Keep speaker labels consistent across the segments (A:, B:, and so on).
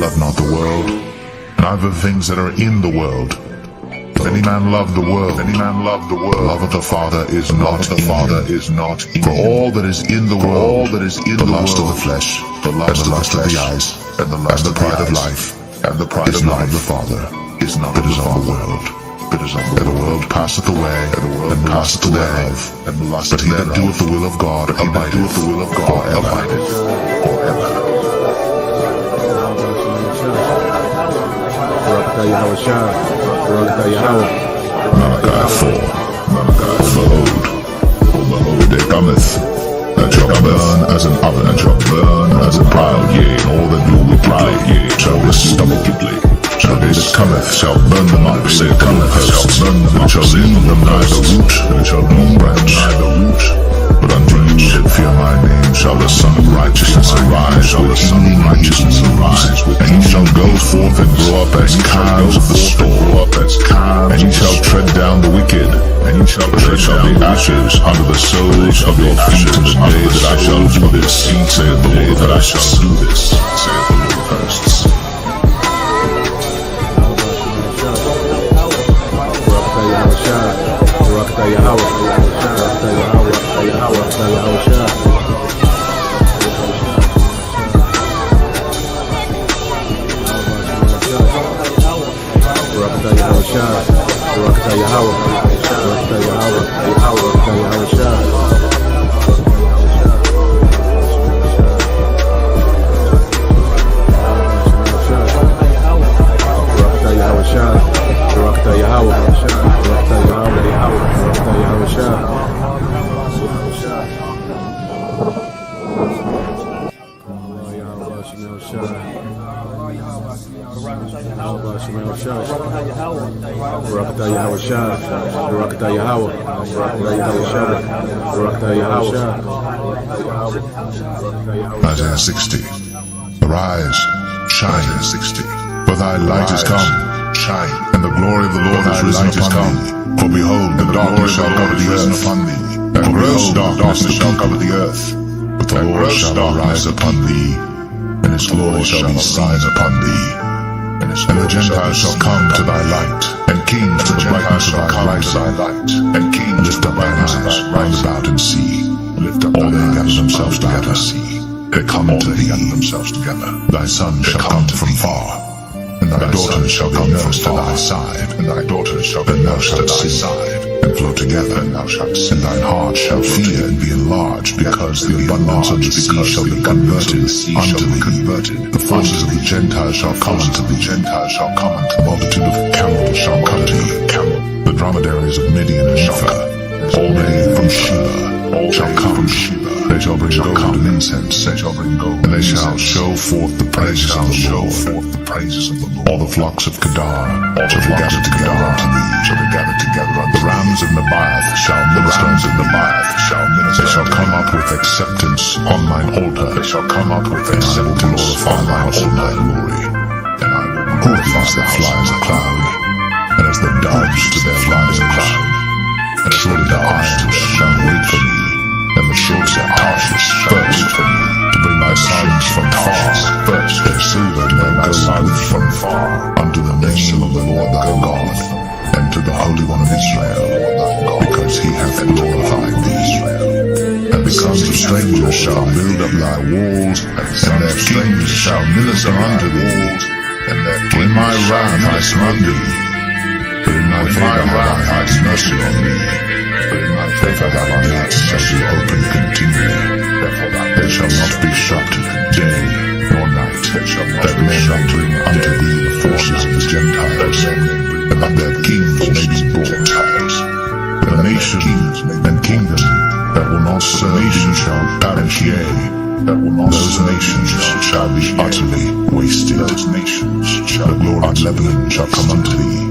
A: Love not the world, neither the things that are in the world. If any man love the world, the love of the Father is not in him. For all that is in the world, the lust of the flesh, the lust of the eyes, and the pride of life, and the pride of life of the Father, is not of the world. And the world passeth away, and passeth away, but he that doeth the will of God abideth forever. Malachi 4. Behold, the day cometh, that shall burn as an oven, and shall burn as a proud, yea, and all that do wickedly, shall be wickedly. The day that cometh shall burn them up, say and shall leave them neither root, and shall no branch, but unto you that fear my name shall the Son of Righteousness arise, and he shall go forth and grow up as calves of the stall, and he shall tread down the wicked, and there shall be ashes under the soles of your feet in the day that I shall do this, saith the Lord, that I shall do this, saith the Lord of hosts. Isaiah 60. Arise, shine, for thy light is come, and the glory of the Lord is risen upon thee. For behold, the darkness shall cover the earth upon thee, and gross darkness shall cover the earth. But the Lord shall arise upon thee, and his glory shall be seen upon thee. And the Gentiles shall come to thy light, and kings to the brightness of thy light. And kings lift up thine eyes round about and see. All they gather themselves together. They come to thee. Thy son shall come from far, and thy daughters shall come first to thy side. And thou shalt see, and flow together. And thine heart shall fear and be enlarged, because the abundance of the sea shall be converted unto thee. The forces of the Gentiles shall come unto thee. The multitude of camels shall come to thee. The dromedaries of Midian and Ephah, all they from Sheba, shall come. They shall bring gold and incense, and they shall show forth the praises of the Lord. All the flocks of Kedar shall be gathered together unto thee. The rams of Nebaioth shall minister. They shall come up with acceptance on mine altar. And I will glorify my glory. Who are these that fly as a cloud, and as the doves to their flies a cloud? And surely the isles shall wait for me, and the shores of Tarshish thirst for me, to bring thy sons from far, their silver and their gold from far, unto the name of the Lord thy God, and to the Holy One of Israel, because he hath glorified thee. And because the strangers shall build up thy walls, and their kings shall minister unto thee. In my wrath I smote thee, but in my favor have I had mercy on thee. Therefore thy gates shall be open continually. They shall not be shut day nor night, that men may bring unto thee the forces of the Gentiles, and that their kings may be brought. The nations and kingdoms that will not serve thee shall perish, yea, those nations shall be utterly wasted. The glory of Lebanon shall come unto thee,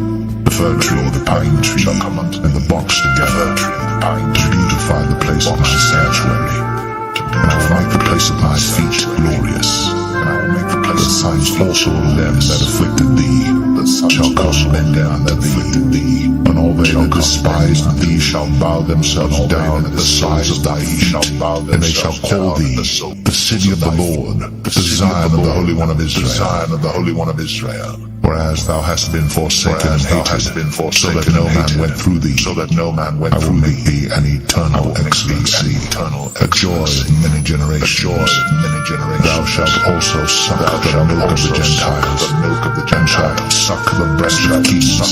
A: the fir tree or the pine tree, and the box together, to beautify the place of my sanctuary. And I will make the place of thy feet glorious. And I will make the place of signs also of them that afflicted thee, shall come bending unto thee. And all they that despise thee shall bow themselves down at the sides of thy feet, and they shall call thee the city of the Lord, the Zion of the Holy One of Israel, Zion of the Holy One of Israel. Whereas thou hast been forsaken and hated, so that no man went through thee, I will make thee an eternal excellency, a joy of many generations. Thou shalt also suck the milk of the Gentiles, and shalt suck the breast of kings,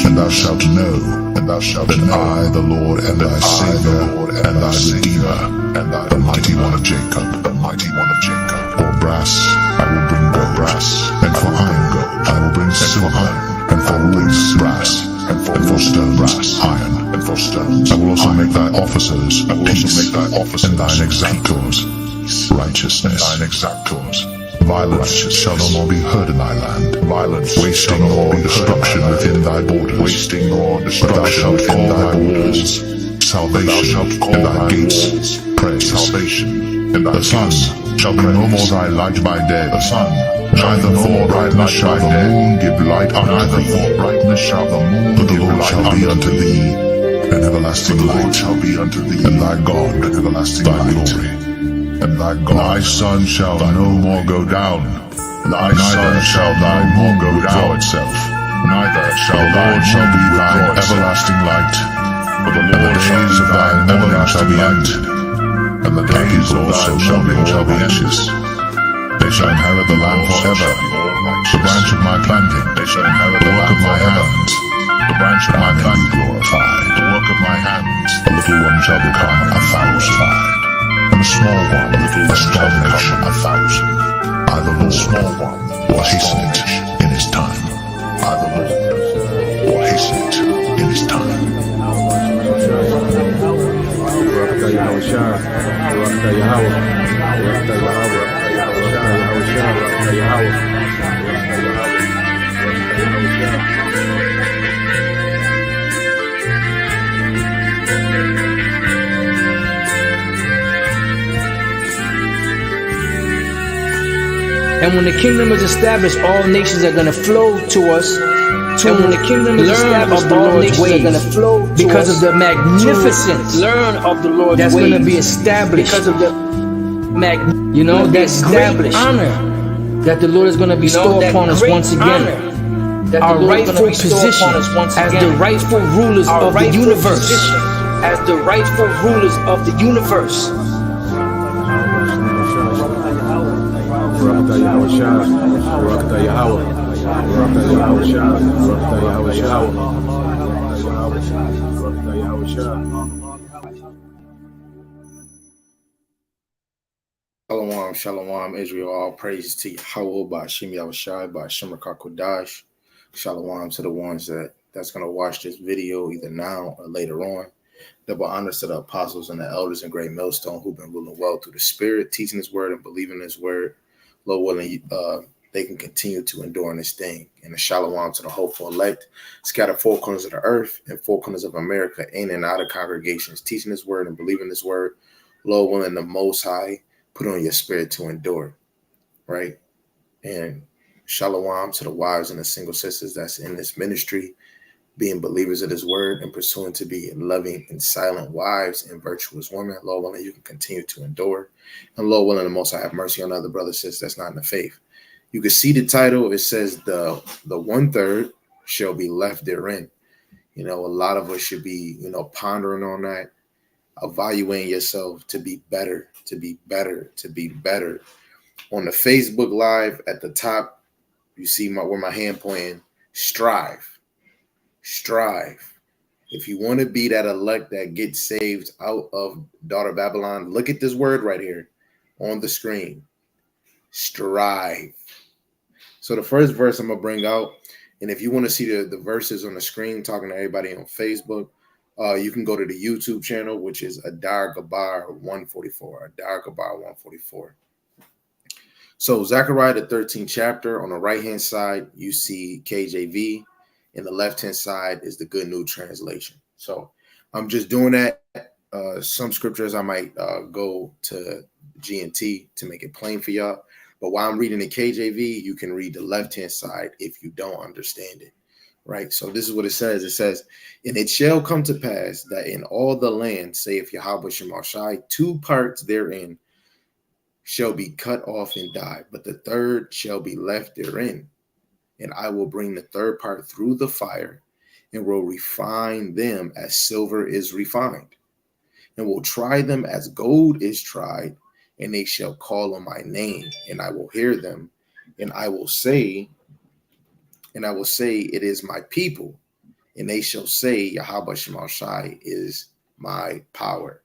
A: and thou shalt know that I, the Lord, am thy Savior, and thy Redeemer, the mighty one of Jacob. For brass I will bring gold, and for iron gold I will bring silver, and for wood brass, and for stones iron. I will also make thy officers peace, and thine exactors righteousness. Violence shall no more be heard in thy land, wasting or destruction within thy borders. But thou shalt call thy walls salvation, and thy gates praise. The sun shall be no more thy light by day, neither for brightness shall the moon give light unto thee. But the Lord shall be unto thee an everlasting light, and thy God thy glory. Thy sun shall no more go down, neither shall thy moon go down itself. The Lord shall be thine everlasting light, and the days of thy mourning shall be ended, and the days of thy mourning shall be anxious. They shall inherit the land forever, the branch of my planting, the work of my hands. I may be glorified. A little one shall become 1,000, and a small one a strong nation. I, the Lord, will hasten it in his time. In his time.
B: And when the kingdom is established, all nations are going to flow to us. And when the kingdom is established, all nations are going to flow because of the magnificence. Learn of the Lord's ways. That's going to be established because of the that great honor that the Lord is going to bestow upon us once again. Our rightful position as the rightful rulers of the universe. As the rightful rulers of the universe.
C: Shalom, Israel. All praises to Yahweh by Hashem Yahushai by Hashem Kodash. Shalom to the ones that's going to watch this video either now or later on. Double honors to the apostles and the elders in Great Millstone who've been ruling well through the Spirit, teaching His word and believing His word. Lord willing, they can continue to endure in this thing. And a shalom to the hopeful elect, scattered four corners of the earth and four corners of America, in and out of congregations, teaching His word and believing His word. Lord willing, the Most High put on your spirit to endure, right? And shalom to the wives and the single sisters that's in this ministry, being believers of His word and pursuing to be loving and silent wives and virtuous women. Lord willing, you can continue to endure. And Lord willing, the Most High have mercy on other brothers and sisters that's not in the faith. You can see the title. It says the 1/3 shall be left therein. A lot of us should be, pondering on that, evaluating yourself to be better. On the Facebook Live at the top, you see where my hand pointing. Strive. If you want to be that elect that gets saved out of daughter Babylon, look at this word right here on the screen. Strive. So the first verse I'm going to bring out, and if you want to see the verses on the screen, talking to everybody on Facebook, you can go to the YouTube channel, which is Adar Gabar 144. Adar Gabar 144. So Zechariah, the 13th chapter, on the right-hand side, you see KJV. And the left-hand side is the Good News Translation. So I'm just doing that. Some scriptures I might go to GNT to make it plain for y'all. But while I'm reading the KJV, you can read the left-hand side if you don't understand it. Right? So this is what it says. It says, and it shall come to pass that in all the land, saith Yahweh Shemashai, 2 parts therein shall be cut off and die, but the third shall be left therein. And I will bring the third part through the fire and will refine them as silver is refined, and will try them as gold is tried, and they shall call on my name, and I will hear them, and I will say, it is my people, and they shall say, Yahweh Shema Shai is my power.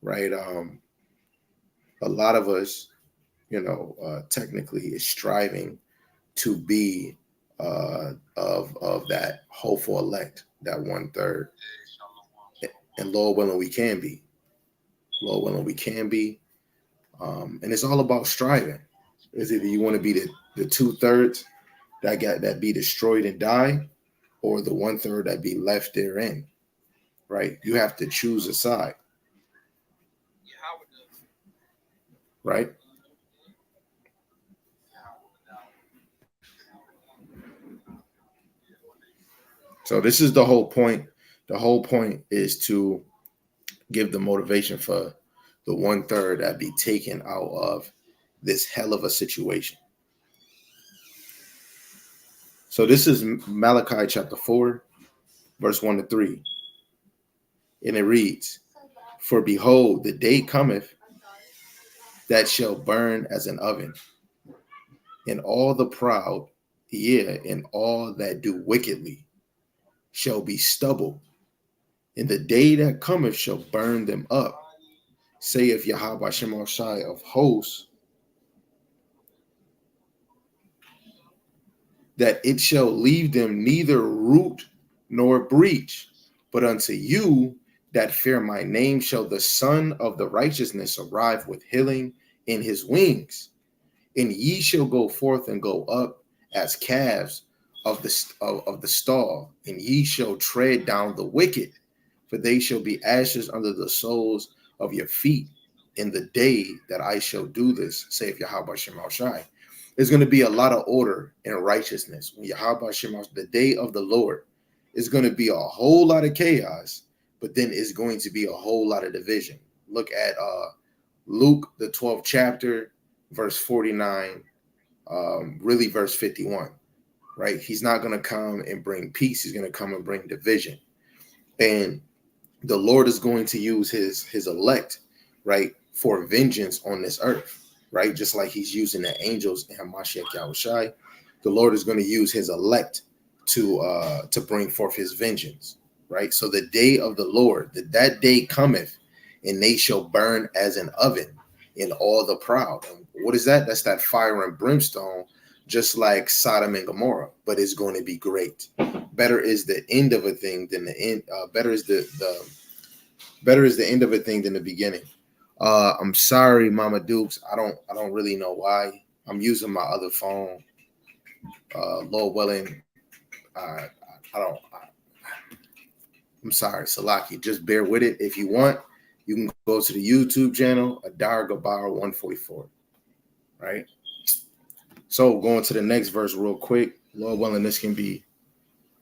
C: Right? A lot of us, technically is striving to be of that hopeful elect, that 1/3. And Lord willing, we can be. Lord willing, we can be. And it's all about striving. Is either you want to be the 2/3 that be destroyed and die, or the 1/3 that be left therein. Right? You have to choose a side. Right? So this is the whole point. The whole point is to give the motivation for the 1/3 that be taken out of this hell of a situation. So this is Malachi chapter 4, verse 1-3. And it reads, for behold, the day cometh that shall burn as an oven, and all the proud, and all that do wickedly shall be stubble. And the day that cometh shall burn them up, saith Yahweh Shema Shai of hosts, that it shall leave them neither root nor breach. But unto you that fear my name shall the Son of the righteousness arrive with healing in his wings. And ye shall go forth and go up as calves of the stall, and ye shall tread down the wicked, for they shall be ashes under the soles of your feet in the day that I shall do this, saith Yahweh Shema Shai. There's going to be a lot of order and righteousness when Yahweh Shema, the day of the Lord, is going to be a whole lot of chaos, but then it's going to be a whole lot of division. Look at Luke, the 12th chapter, verse 49, really verse 51, right? He's not going to come and bring peace. He's going to come and bring division. And the Lord is going to use his elect, right, for vengeance on this earth. Right, just like he's using the angels in Hamashiach Yahushai, the Lord is going to use his elect to bring forth his vengeance. Right, so the day of the Lord, that day cometh, and they shall burn as an oven in all the proud. And what is that? That's that fire and brimstone, just like Sodom and Gomorrah. But it's going to be great. Better is the end of a thing than the end. Better is the end of a thing than the beginning. I'm sorry, Mama Dukes. I don't really know why. I'm using my other phone. Lord willing, I'm sorry, Salaki. Just bear with it. If you want, you can go to the YouTube channel, Adar Gabar 144. Right? So going to the next verse real quick. Lord willing, this can be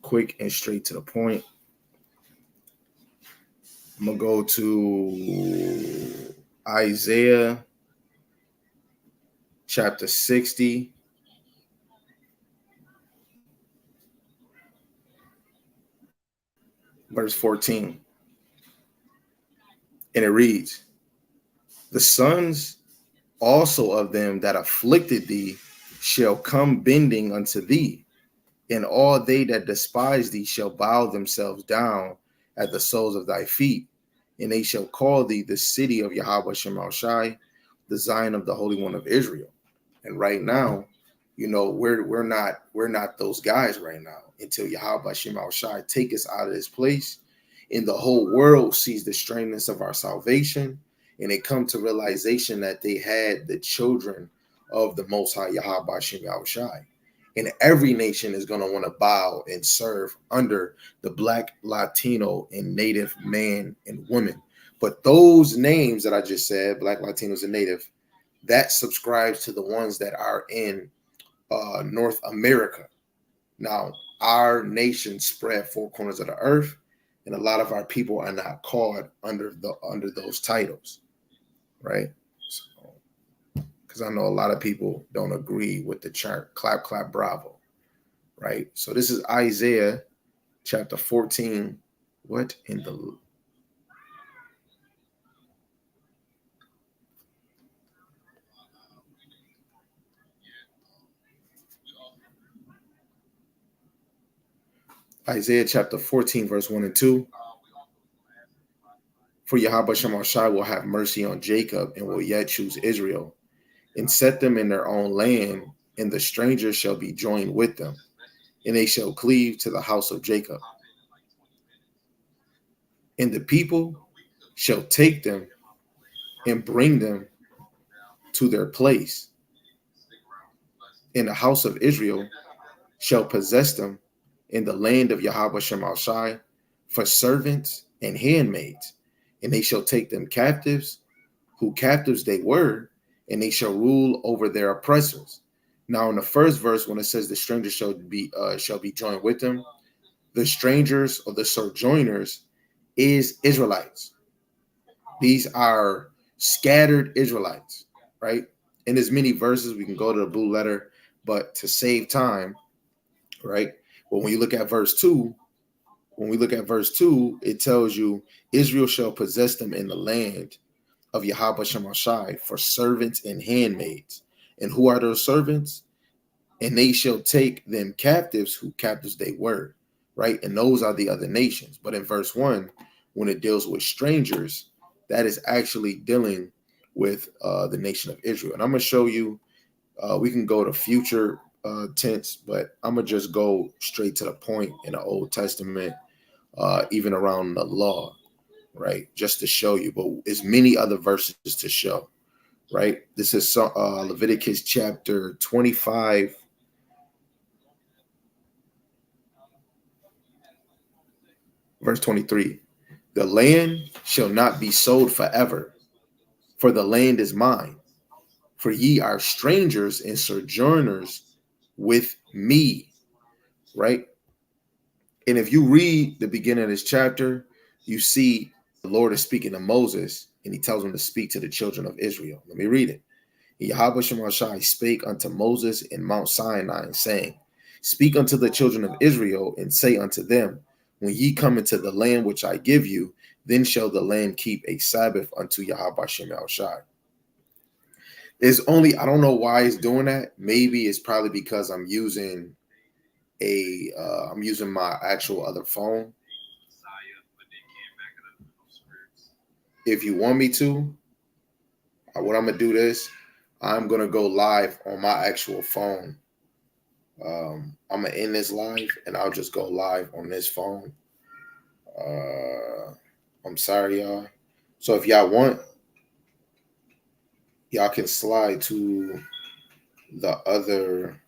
C: quick and straight to the point. I'm going to go to Isaiah chapter 60, verse 14. And it reads, the sons also of them that afflicted thee shall come bending unto thee, and all they that despise thee shall bow themselves down at the soles of thy feet, and they shall call thee the city of Yahweh Shema Shai, the Zion of the Holy One of Israel. And right now, we're not those guys right now until Yahweh Shema Shai take us out of this place, and the whole world sees the strangeness of our salvation, and they come to realization that they had the children of the Most High Yahweh Shema Shai. And every nation is going to want to bow and serve under the Black, Latino, and Native man and woman. But those names that I just said, Black, Latinos, and Native, that subscribes to the ones that are in North America. Now, our nation spread four corners of the earth, and a lot of our people are not called under those titles, right? So, because I know a lot of people don't agree with the chart. Clap, clap, bravo. Right? So this is Isaiah chapter 14. What in the... Isaiah chapter 14, verse 1 and 2. For Yahweh Shemashai will have mercy on Jacob and will yet choose Israel and set them in their own land, and the strangers shall be joined with them, and they shall cleave to the house of Jacob. And the people shall take them and bring them to their place. And the house of Israel shall possess them in the land of Yahweh Shemashai for servants and handmaids, and they shall take them captives, who captives they were, and they shall rule over their oppressors. Now, in the first verse, when it says the strangers shall be joined with them, the strangers or the sojourners is Israelites. These are scattered Israelites, right? In as many verses, we can go to the blue letter, but to save time, right? But when you look at verse 2, it tells you Israel shall possess them in the land of Yahweh Shemashai for servants and handmaids. And who are those servants? And they shall take them captives, who captives they were, right? And those are the other nations. But in verse 1, when it deals with strangers, that is actually dealing with the nation of Israel. And I'm going to show you, we can go to future tense, but I'm going to just go straight to the point in the Old Testament, even around the law, right? Just to show you, but there's many other verses to show, right? This is Leviticus chapter 25, verse 23. The land shall not be sold forever, for the land is mine. For ye are strangers and sojourners with me, right? And if you read the beginning of this chapter, you see the Lord is speaking to Moses, and he tells him to speak to the children of Israel. Let me read it. Yahweh Shemashai spake unto Moses in Mount Sinai, saying, Speak unto the children of Israel, and say unto them, When ye come into the land which I give you, then shall the land keep a Sabbath unto Yahweh Shemashai. It's only, I don't know why it's doing that. Maybe it's probably because I'm using my actual other phone. If you want me to, what I'm gonna do this, I'm gonna go live on my actual phone. I'm gonna end this live and I'll just go live on this phone. I'm sorry, y'all. So if y'all want, y'all can slide to the other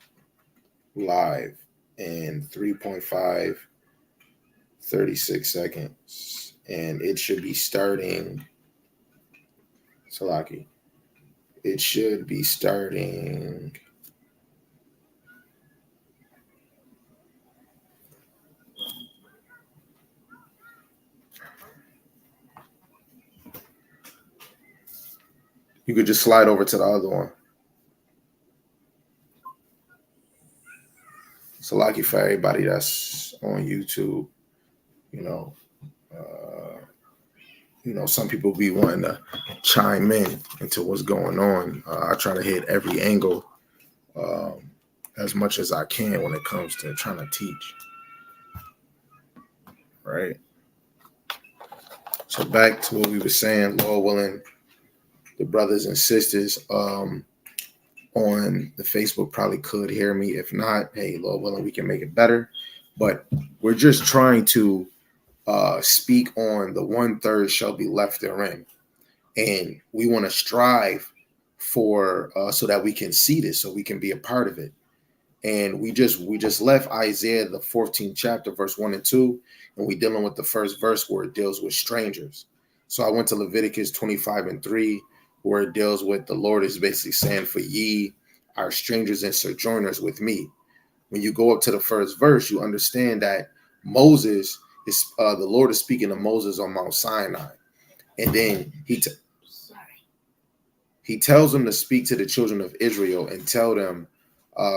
C: live in 3.5, 36 seconds. And it should be starting, Salaki. It should be starting. You could just slide over to the other one. Salaki for everybody that's on YouTube. Some people be wanting to chime in into what's going on. I try to hit every angle as much as I can when it comes to trying to teach. Right. So back to what we were saying, Lord willing, the brothers and sisters on the Facebook probably could hear me. If not, hey, Lord willing, we can make it better. But we're just trying to speak on the 1/3 shall be left therein. And we want to strive for so that we can see this, so we can be a part of it. And we just left Isaiah, the 14th chapter, verse 1 and 2, and we're dealing with the first verse where it deals with strangers. So I went to Leviticus 25 and 3, where it deals with the Lord is basically saying, for ye are strangers and sojourners with me. When you go up to the first verse, you understand that Moses is the Lord is speaking to Moses on Mount Sinai, and then he he tells them to speak to the children of Israel and tell them,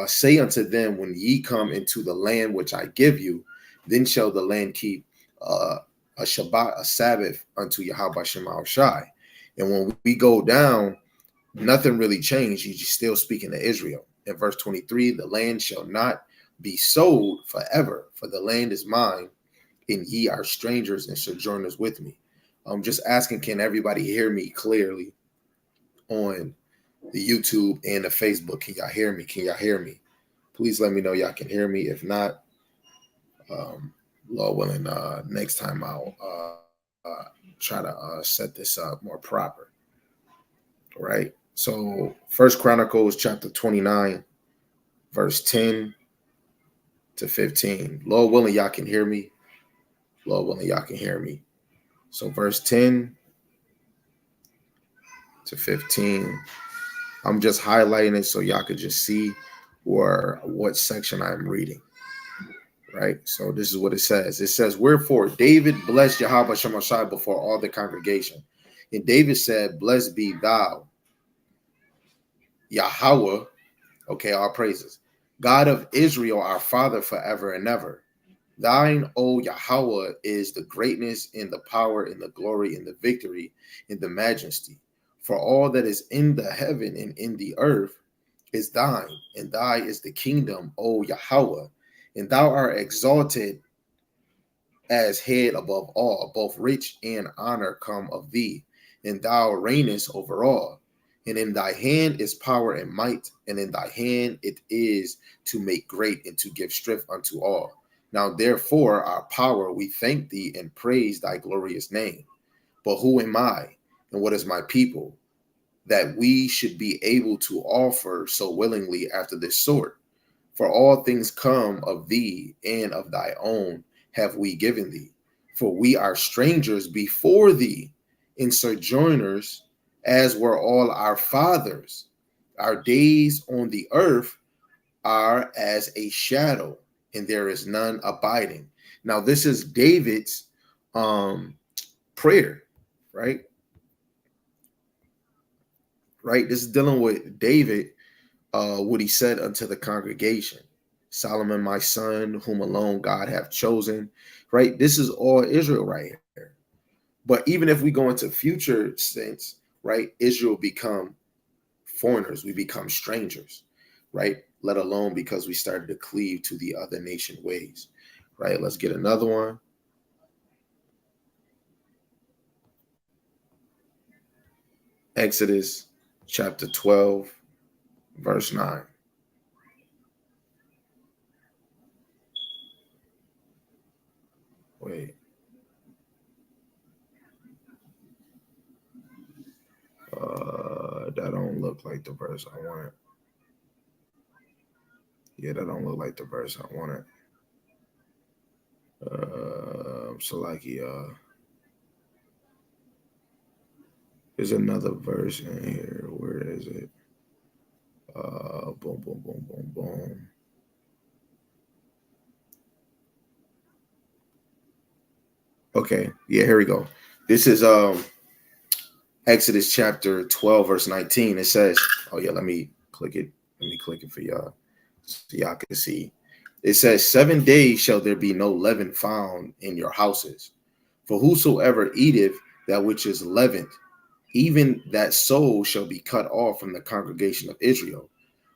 C: say unto them, when ye come into the land which I give you, then shall the land keep a Shabbat, a Sabbath unto Yahweh Shema Shai. And when we go down, nothing really changed. He's still speaking to Israel. In verse 23, the land shall not be sold forever, for the land is mine, and ye are strangers and sojourners with me. I'm just asking, can everybody hear me clearly on the YouTube and the Facebook? Can y'all hear me? Can y'all hear me? Please let me know y'all can hear me. If not, Lord willing, next time I'll try to set this up more proper. Right? So First Chronicles chapter 29, verse 10 to 15. Lord willing, y'all can hear me. Lord willing, y'all can hear me. So verse 10 to 15. I'm just highlighting it so y'all could just see what section I'm reading. Right? So this is what it says. It says, wherefore David blessed Yahweh Shemashai before all the congregation. And David said, blessed be thou, Yahweh, okay, all praises, God of Israel, our Father forever and ever. Thine, O Yahweh, is the greatness and the power and the glory and the victory and the majesty. For all that is in the heaven and in the earth is thine, and thy is the kingdom, O Yahweh. And thou art exalted as head above all, both rich and honor come of thee, and thou reignest over all. And in thy hand is power and might, and in thy hand it is to make great and to give strength unto all. Now therefore our power we thank thee and praise thy glorious name. But who am I, and what is my people, that we should be able to offer so willingly after this sort? For all things come of thee, and of thy own have we given thee. For we are strangers before thee, and sojourners, as were all our fathers. Our days on the earth are as a shadow, and there is none abiding. Now, this is David's prayer, right? Right? This is dealing with David, what he said unto the congregation. Solomon, my son, whom alone God hath chosen, right? This is all Israel right here. But even if we go into future sense, right, Israel become foreigners, we become strangers, right? Let alone because we started to cleave to the other nation ways, right? Let's get another one. Exodus chapter 12, verse 9. Wait. That don't look like the verse I wanted. Yeah, that don't look like the verse I wanted. There's another verse in here. Where is it? Boom, boom, boom, boom, boom. Okay, yeah, here we go. This is Exodus chapter 12, verse 19. It says, oh yeah, let me click it. Let me click it for y'all so y'all can see. It says, 7 days shall there be no leaven found in your houses. For whosoever eateth that which is leavened, even that soul shall be cut off from the congregation of Israel,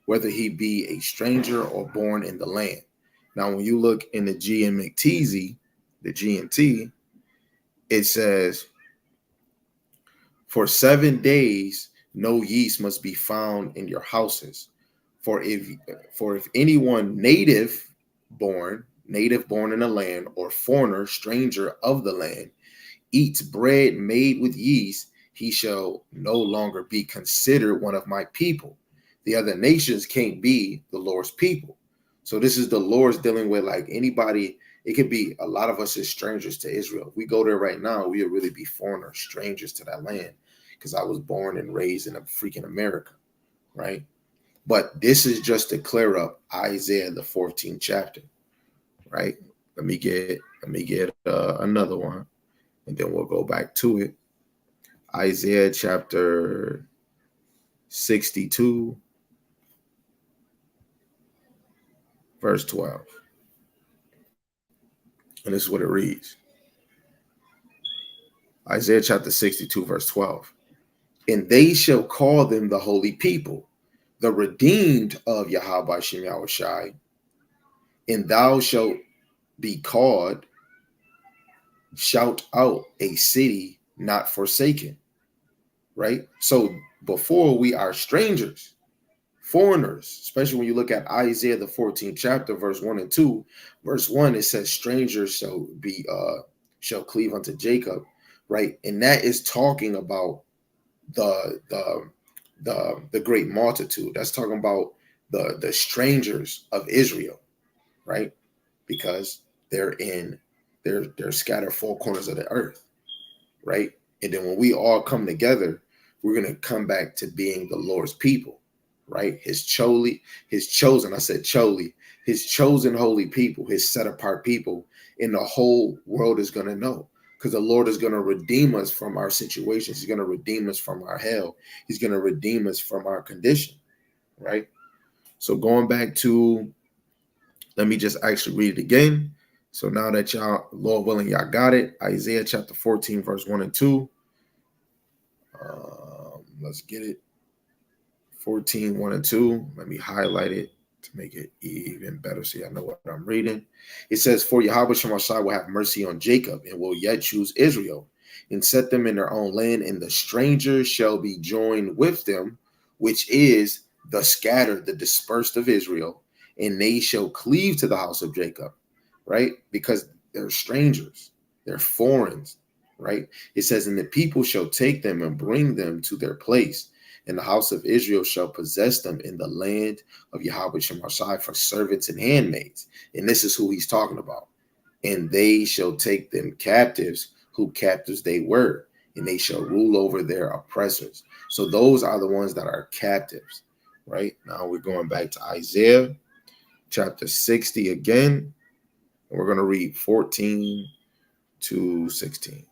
C: whether he be a stranger or born in the land. Now, when you look in the GMT, it says, for 7 days no yeast must be found in your houses. For if anyone native born in the land, or foreigner, stranger of the land, eats bread made with yeast, he shall no longer be considered one of my people. The other nations can't be the Lord's people. So this is the Lord's dealing with, like, anybody. It could be a lot of us as strangers to Israel. If we go there right now, we would really be foreigners, strangers to that land, because I was born and raised in a freaking America, right? But this is just to clear up Isaiah, the 14th chapter, right? Let me get another one, and then we'll go back to it. Isaiah chapter 62, verse 12. And this is what it reads. Isaiah chapter 62, verse 12. And they shall call them the holy people, the redeemed of Yahweh Shem Yahushai. And thou shalt be called, shout out, a city not forsaken. Right? So before we are strangers, foreigners, especially when you look at Isaiah the 14th chapter, verse 1 and 2. Verse 1, it says, strangers shall cleave unto Jacob, right? And that is talking about the great multitude. That's talking about the strangers of Israel, right? Because they're scattered four corners of the earth, right? And then when we all come together, we're gonna come back to being the Lord's people, right? His chosen holy people, his set apart people, and the whole world is gonna know. Because the Lord is going to redeem us from our situations. He's going to redeem us from our hell. He's going to redeem us from our condition, right? So going back to, let me just actually read it again. So now that y'all, Lord willing, y'all got it. Isaiah chapter 14, verse 1 and 2. Let's get it. 14, 1 and 2. Let me highlight it to make it even better so y'all know what I'm reading. It says, for Yahweh Shemashai will have mercy on Jacob and will yet choose Israel and set them in their own land, and the strangers shall be joined with them, which is the scattered, the dispersed of Israel, and they shall cleave to the house of Jacob, right? Because they're strangers, they're foreigners, right? It says, and the people shall take them and bring them to their place, and the house of Israel shall possess them in the land of Yahweh Shemashai for servants and handmaids. And this is who he's talking about. And they shall take them captives, who captives they were, and they shall rule over their oppressors. So those are the ones that are captives, right? Now we're going back to Isaiah chapter 60 again. And we're going to read 14 to 16.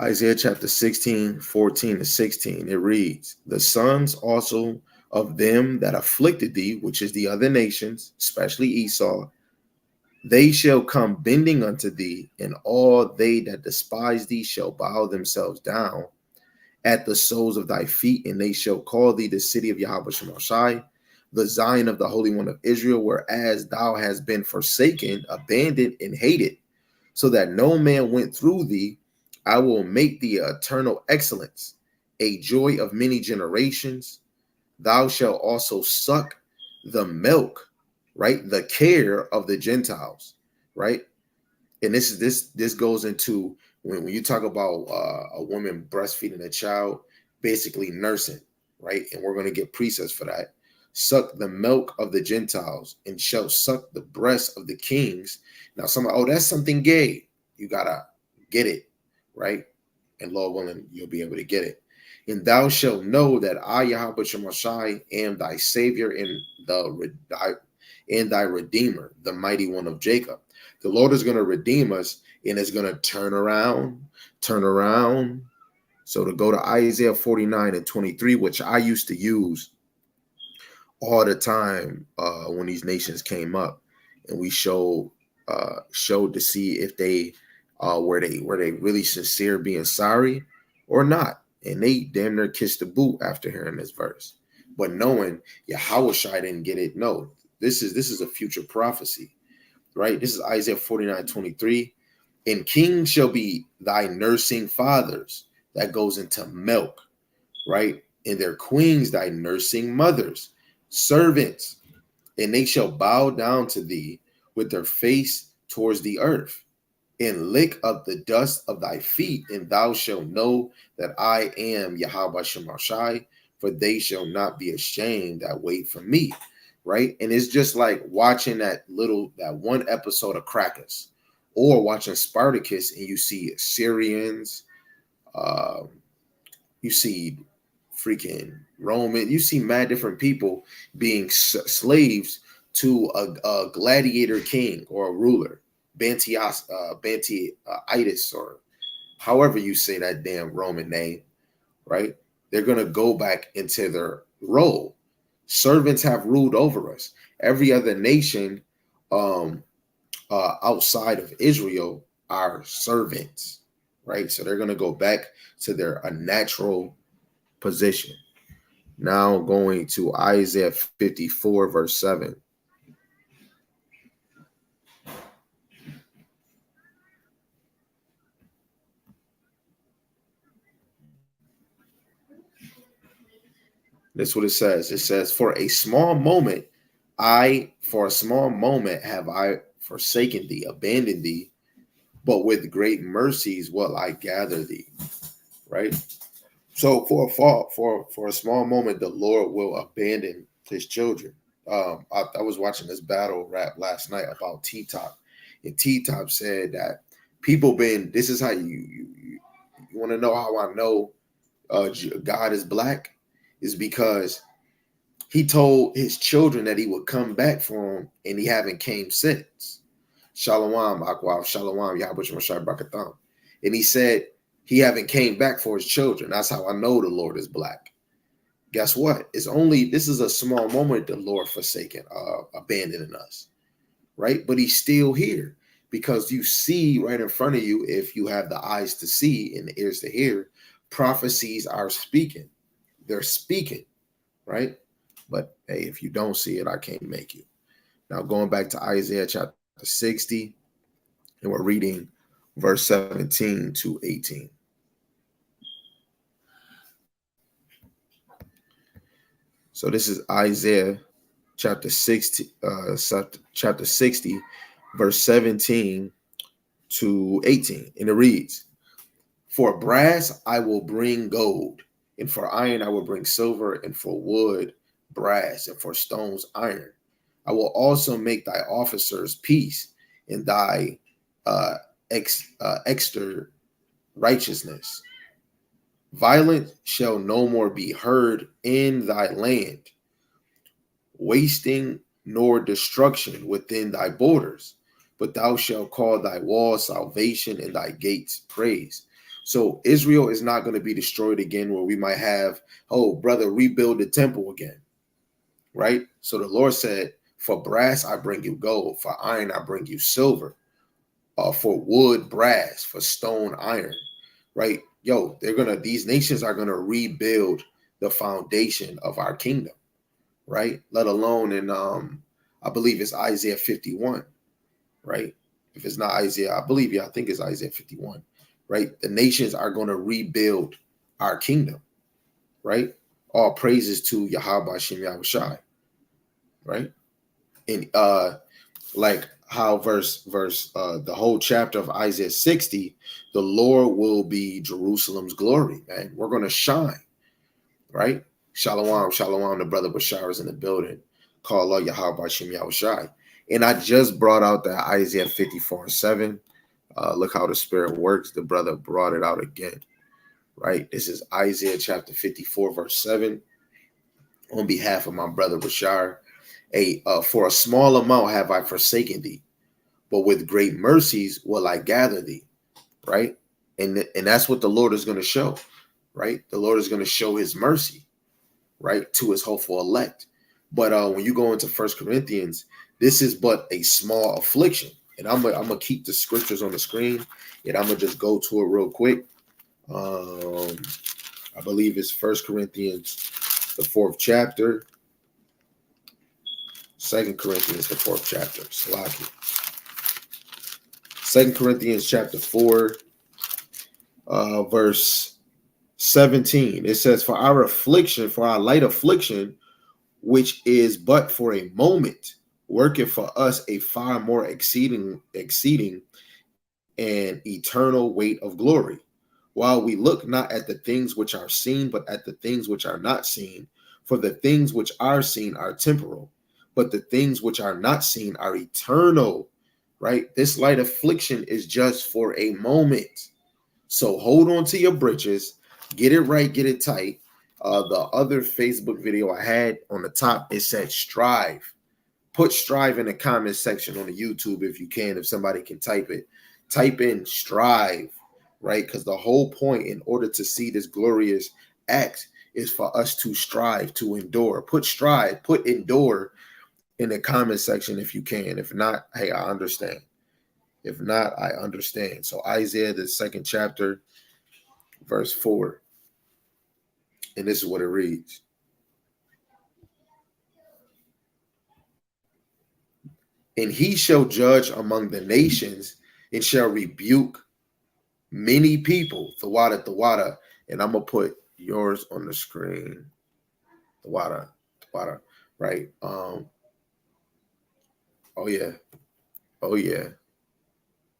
C: Isaiah chapter 16, 14 to 16, it reads, the sons also of them that afflicted thee, which is the other nations, especially Esau, they shall come bending unto thee, and all they that despise thee shall bow themselves down at the soles of thy feet, and they shall call thee the city of Yahweh Shemashai, the Zion of the Holy One of Israel, whereas thou hast been forsaken, abandoned, and hated, so that no man went through thee. I will make thee eternal excellence, a joy of many generations. Thou shalt also suck the milk, right? The care of the Gentiles, right? And this goes into when you talk about a woman breastfeeding a child, basically nursing, right? And we're going to get precepts for that. Suck the milk of the Gentiles and shall suck the breast of the kings. Now, somebody, oh, that's something gay. You gotta get it. Right? And Lord willing, you'll be able to get it. And thou shalt know that I, Yahweh Shemashai, am thy Savior and thy Redeemer, the mighty one of Jacob. The Lord is going to redeem us, and it's going to turn around. So to go to Isaiah 49 and 23, which I used to use all the time when these nations came up, and we showed to see if they were they really sincere being sorry or not. And they damn near kissed the boot after hearing this verse. But knowing Yahushua didn't get it, no, this is a future prophecy, right? This is Isaiah 49, 23. And kings shall be thy nursing fathers. That goes into milk, right? And their queens thy nursing mothers, servants, and they shall bow down to thee with their face towards the earth, and lick up the dust of thy feet, and thou shalt know that I am Yahweh Shemashai, for they shall not be ashamed that wait for me, right? And it's just like watching that one episode of Crackers, or watching Spartacus, and you see Syrians, you see freaking Roman, you see mad different people being slaves to a gladiator king or a ruler, Bantiitis, or however you say that damn Roman name, right? They're going to go back into their role. Servants have ruled over us. Every other nation outside of Israel are servants, right? So they're going to go back to their natural position. Now going to Isaiah 54, verse 7. That's what it says. It says, for a small moment have I forsaken thee, abandoned thee, but with great mercies will I gather thee. Right? So for a small moment, the Lord will abandon his children. I was watching this battle rap last night about T-Top, and T-Top said that this is how you want to know how I know God is black, is because he told his children that he would come back for them, and he haven't came since. Shalom, Akwav, Shalom, Yahweh Shai Brakatham. And he said he haven't came back for his children. That's how I know the Lord is black. Guess what? This is a small moment the Lord forsaken, abandoning us, right? But he's still here, because you see right in front of you, if you have the eyes to see and the ears to hear, prophecies are speaking. They're speaking, right? But hey, if you don't see it, I can't make you. Now going back to Isaiah chapter 60, and we're reading verse 17 to 18. So this is Isaiah chapter 60, verse 17 to 18. And it reads, for brass I will bring gold, and for iron I will bring silver, and for wood brass, and for stones iron. I will also make thy officers peace, and thy extra righteousness. Violence shall no more be heard in thy land, wasting nor destruction within thy borders, but thou shalt call thy walls salvation and thy gates praise. So Israel is not going to be destroyed again, where we might have, oh, brother, rebuild the temple again, right? So the Lord said, for brass I bring you gold, for iron I bring you silver, for wood brass, for stone iron, right? Yo, these nations are gonna rebuild the foundation of our kingdom, right? Let alone in I believe it's Isaiah 51, right? If it's not Isaiah, I think it's Isaiah 51, right? The nations are gonna rebuild our kingdom, right? All praises to Yahweh Shem Yahushai, right? And like how the whole chapter of Isaiah 60, the Lord will be Jerusalem's glory, man. We're going to shine, right? Shalom, shalom, the brother Bashar is in the building. Call Allah Yahweh Shem Yahushai. And I just brought out that Isaiah 54 and 7. Look how the spirit works. The brother brought it out again, right? This is Isaiah chapter 54, verse 7. On behalf of my brother Bashar, for a small amount have I forsaken thee, but with great mercies will I gather thee, right? And that's what the Lord is going to show, right? The Lord is going to show his mercy, right, to his hopeful elect. But when you go into 1 Corinthians, this is but a small affliction. And I'm gonna keep the scriptures on the screen, and I'm gonna just go to it real quick. I believe it's 1 Corinthians, the 4th chapter. 2 Corinthians, the 4th chapter. Salaki. 2 Corinthians chapter 4, verse 17. It says, for our light affliction, which is but for a moment, worketh for us a far more exceeding and eternal weight of glory. While we look not at the things which are seen, but at the things which are not seen. For the things which are seen are temporal, but the things which are not seen are eternal, right? This light affliction is just for a moment. So hold on to your britches, get it right, get it tight. The other Facebook video I had on the top, it said strive. Put strive in the comment section on the YouTube if you can, if somebody can type it. Type in strive, right? Because the whole point, in order to see this glorious act, is for us to strive, to endure. Put strive, put endure in the comment section if you can. If not, hey, I understand. If not, I understand. So Isaiah, the 2nd chapter, verse 4. And this is what it reads. And he shall judge among the nations and shall rebuke many people. The water. And I'm going to put yours on the screen. The water, right? Oh yeah.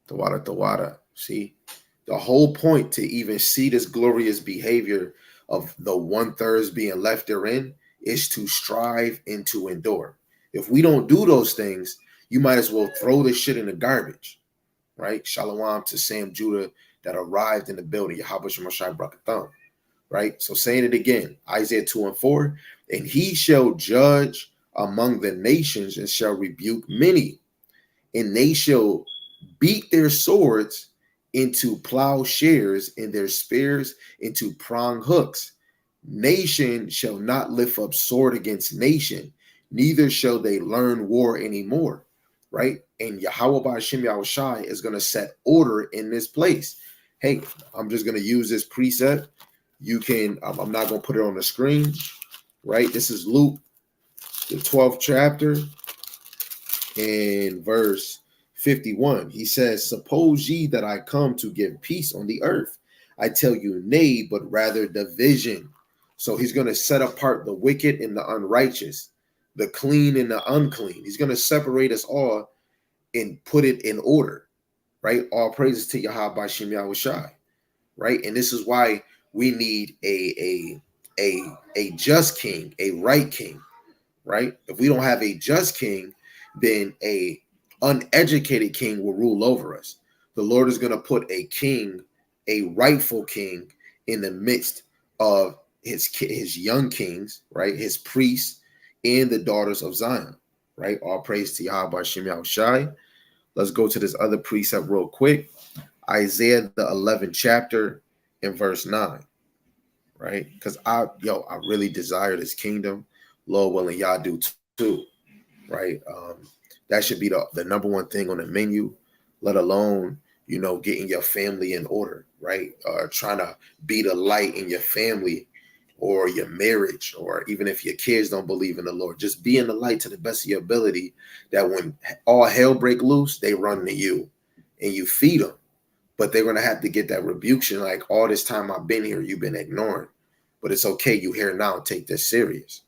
C: The water. See, the whole point to even see this glorious behavior of the 1/3 being left therein is to strive and to endure. If we don't do those things, you might as well throw this shit in the garbage, right? Shalom to Sam Judah that arrived in the building. Yahweh Shemashai Brakatham, right? So saying it again, Isaiah 2 and 4, and he shall judge among the nations and shall rebuke many, and they shall beat their swords into plowshares and their spears into prong hooks. Nation shall not lift up sword against nation, neither shall they learn war anymore, right? And Yahweh Ba'ashem Yahushai is going to set order in this place. Hey, I'm just going to use this precept. You can, I'm not going to put it on the screen, right? This is Luke, the 12th chapter, and verse 51. He says, suppose ye that I come to give peace on the earth. I tell you, nay, but rather division. So he's going to set apart the wicked and the unrighteous, the clean and the unclean. He's going to separate us all and put it in order, right? All praises to Yahweh Ba'ashem Yahushai, right? And this is why we need a just king, a right king, right? If we don't have a just king, then a uneducated king will rule over us. The Lord is going to put a king, a rightful king, in the midst of his young kings, right? His priests and the daughters of Zion, right? All praise to Yahweh Ba'ashem Yahushai. Let's go to this other precept real quick. Isaiah, the 11th chapter, in verse 9, right? Because I really desire this kingdom. Lord willing, y'all do too, right? That should be the number one thing on the menu, let alone, getting your family in order, right? Trying to be the light in your family or your marriage, or even if your kids don't believe in the Lord, just being the light to the best of your ability, that when all hell break loose, they run to you and you feed them. But they're going to have to get that rebuke, like, all this time I've been here, you've been ignoring. But it's okay, you here now, take this serious,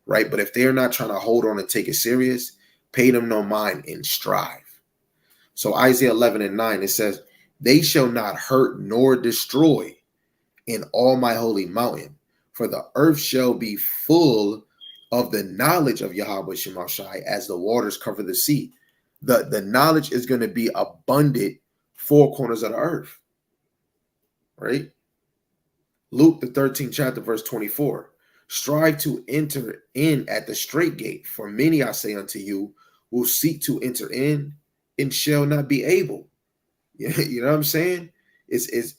C: right? But if they're not trying to hold on and take it serious, pay them no mind and strive. So Isaiah 11 and 9, it says, they shall not hurt nor destroy in all my holy mountain, for the earth shall be full of the knowledge of Yahweh Shemashai as the waters cover the sea. The knowledge is going to be abundant four corners of the earth, right? Luke, the 13th chapter, verse 24. Strive to enter in at the straight gate, for many, I say unto you, will seek to enter in and shall not be able. You know what I'm saying? It's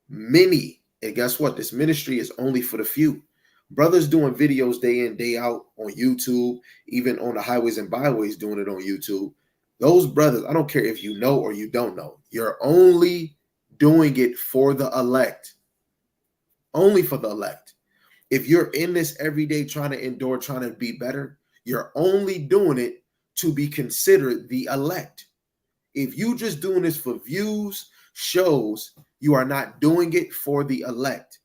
C: many. And guess what? This ministry is only for the few. Brothers doing videos day in, day out on YouTube, even on the highways and byways doing it on YouTube. Those brothers, I don't care if you know or you don't know, you're only doing it for the elect. Only for the elect. If you're in this every day trying to endure, trying to be better, you're only doing it to be considered the elect. If you just doing this for views, shows, you are not doing it for the elect.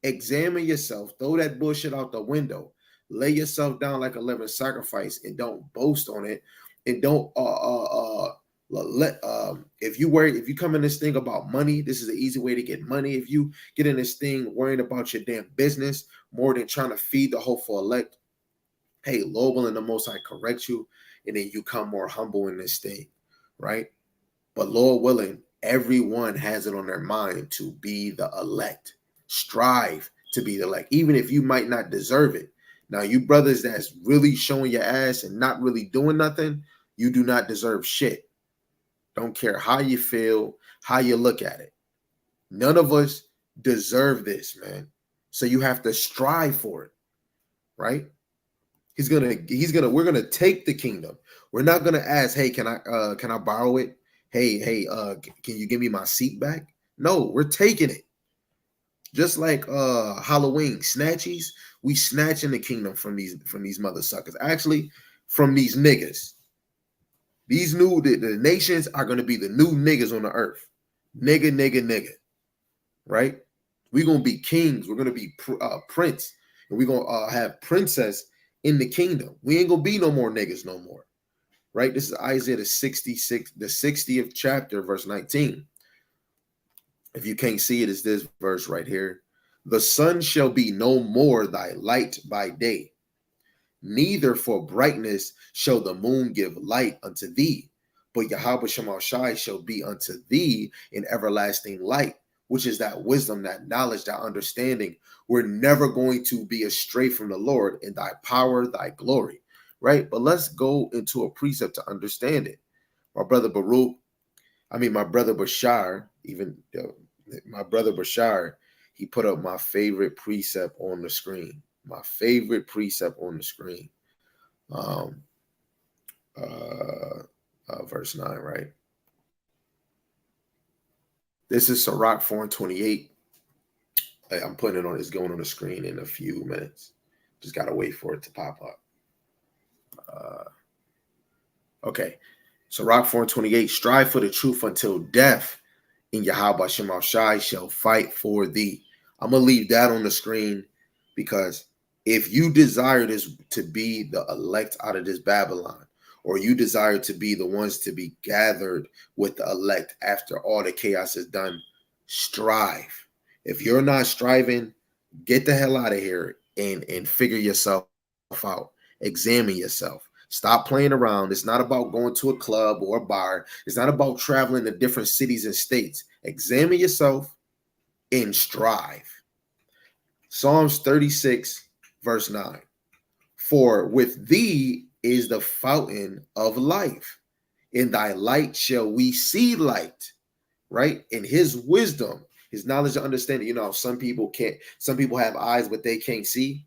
C: Examine yourself, throw that bullshit out the window, lay yourself down like a living sacrifice, and don't boast on it. And don't if you come in this thing about money, this is the easy way to get money. If you get in this thing worrying about your damn business more than trying to feed the hopeful elect, hey, Lord willing, the Most High correct you, and then you come more humble in this thing, right? But Lord willing, everyone has it on their mind to be the elect. Strive to be the elect, even if you might not deserve it. Now, you brothers that's really showing your ass and not really doing nothing, you do not deserve shit. Don't care how you feel, how you look at it, None of us deserve this, man. So you have to strive for it, right? We're gonna take the kingdom. We're not gonna ask, hey, can I borrow it? Hey, can you give me my seat back? No, we're taking it. Just like Halloween snatchies, we snatching the kingdom from these mother suckers. Actually, from these niggas. The nations are gonna be the new niggas on the earth. Nigga, nigga, nigga. Right? We're gonna be kings. We're gonna be prince, and we're gonna have princess in the kingdom. We ain't gonna be no more niggas no more. Right? This is Isaiah the 60th chapter, verse 19. If you can't see it, it's this verse right here. The sun shall be no more thy light by day, neither for brightness shall the moon give light unto thee, but Yahweh Shema Shai shall be unto thee in everlasting light, which is that wisdom, that knowledge, that understanding. We're never going to be astray from the Lord in thy power, thy glory, right? But let's go into a precept to understand it. My brother Bashar, my brother Bashar, he put up my favorite precept on the screen. My favorite precept on the screen. Verse 9, right? This is Sirach 4:28. I'm putting it on, it's going on the screen in a few minutes. Just gotta wait for it to pop up. Okay. Sirach 4:28. Strive for the truth until death, and Yahweh Shema Shai shall fight for thee. I'm gonna leave that on the screen, because if you desire this to be the elect out of this Babylon, or you desire to be the ones to be gathered with the elect after all the chaos is done, strive. If you're not striving, get the hell out of here and figure yourself out. Examine yourself. Stop playing around. It's not about going to a club or a bar. It's not about traveling to different cities and states. Examine yourself and strive. Psalms 36, verse 9. For with thee is the fountain of life. In thy light shall we see light, right? In his wisdom, his knowledge and understanding. You know, some people have eyes, but they can't see.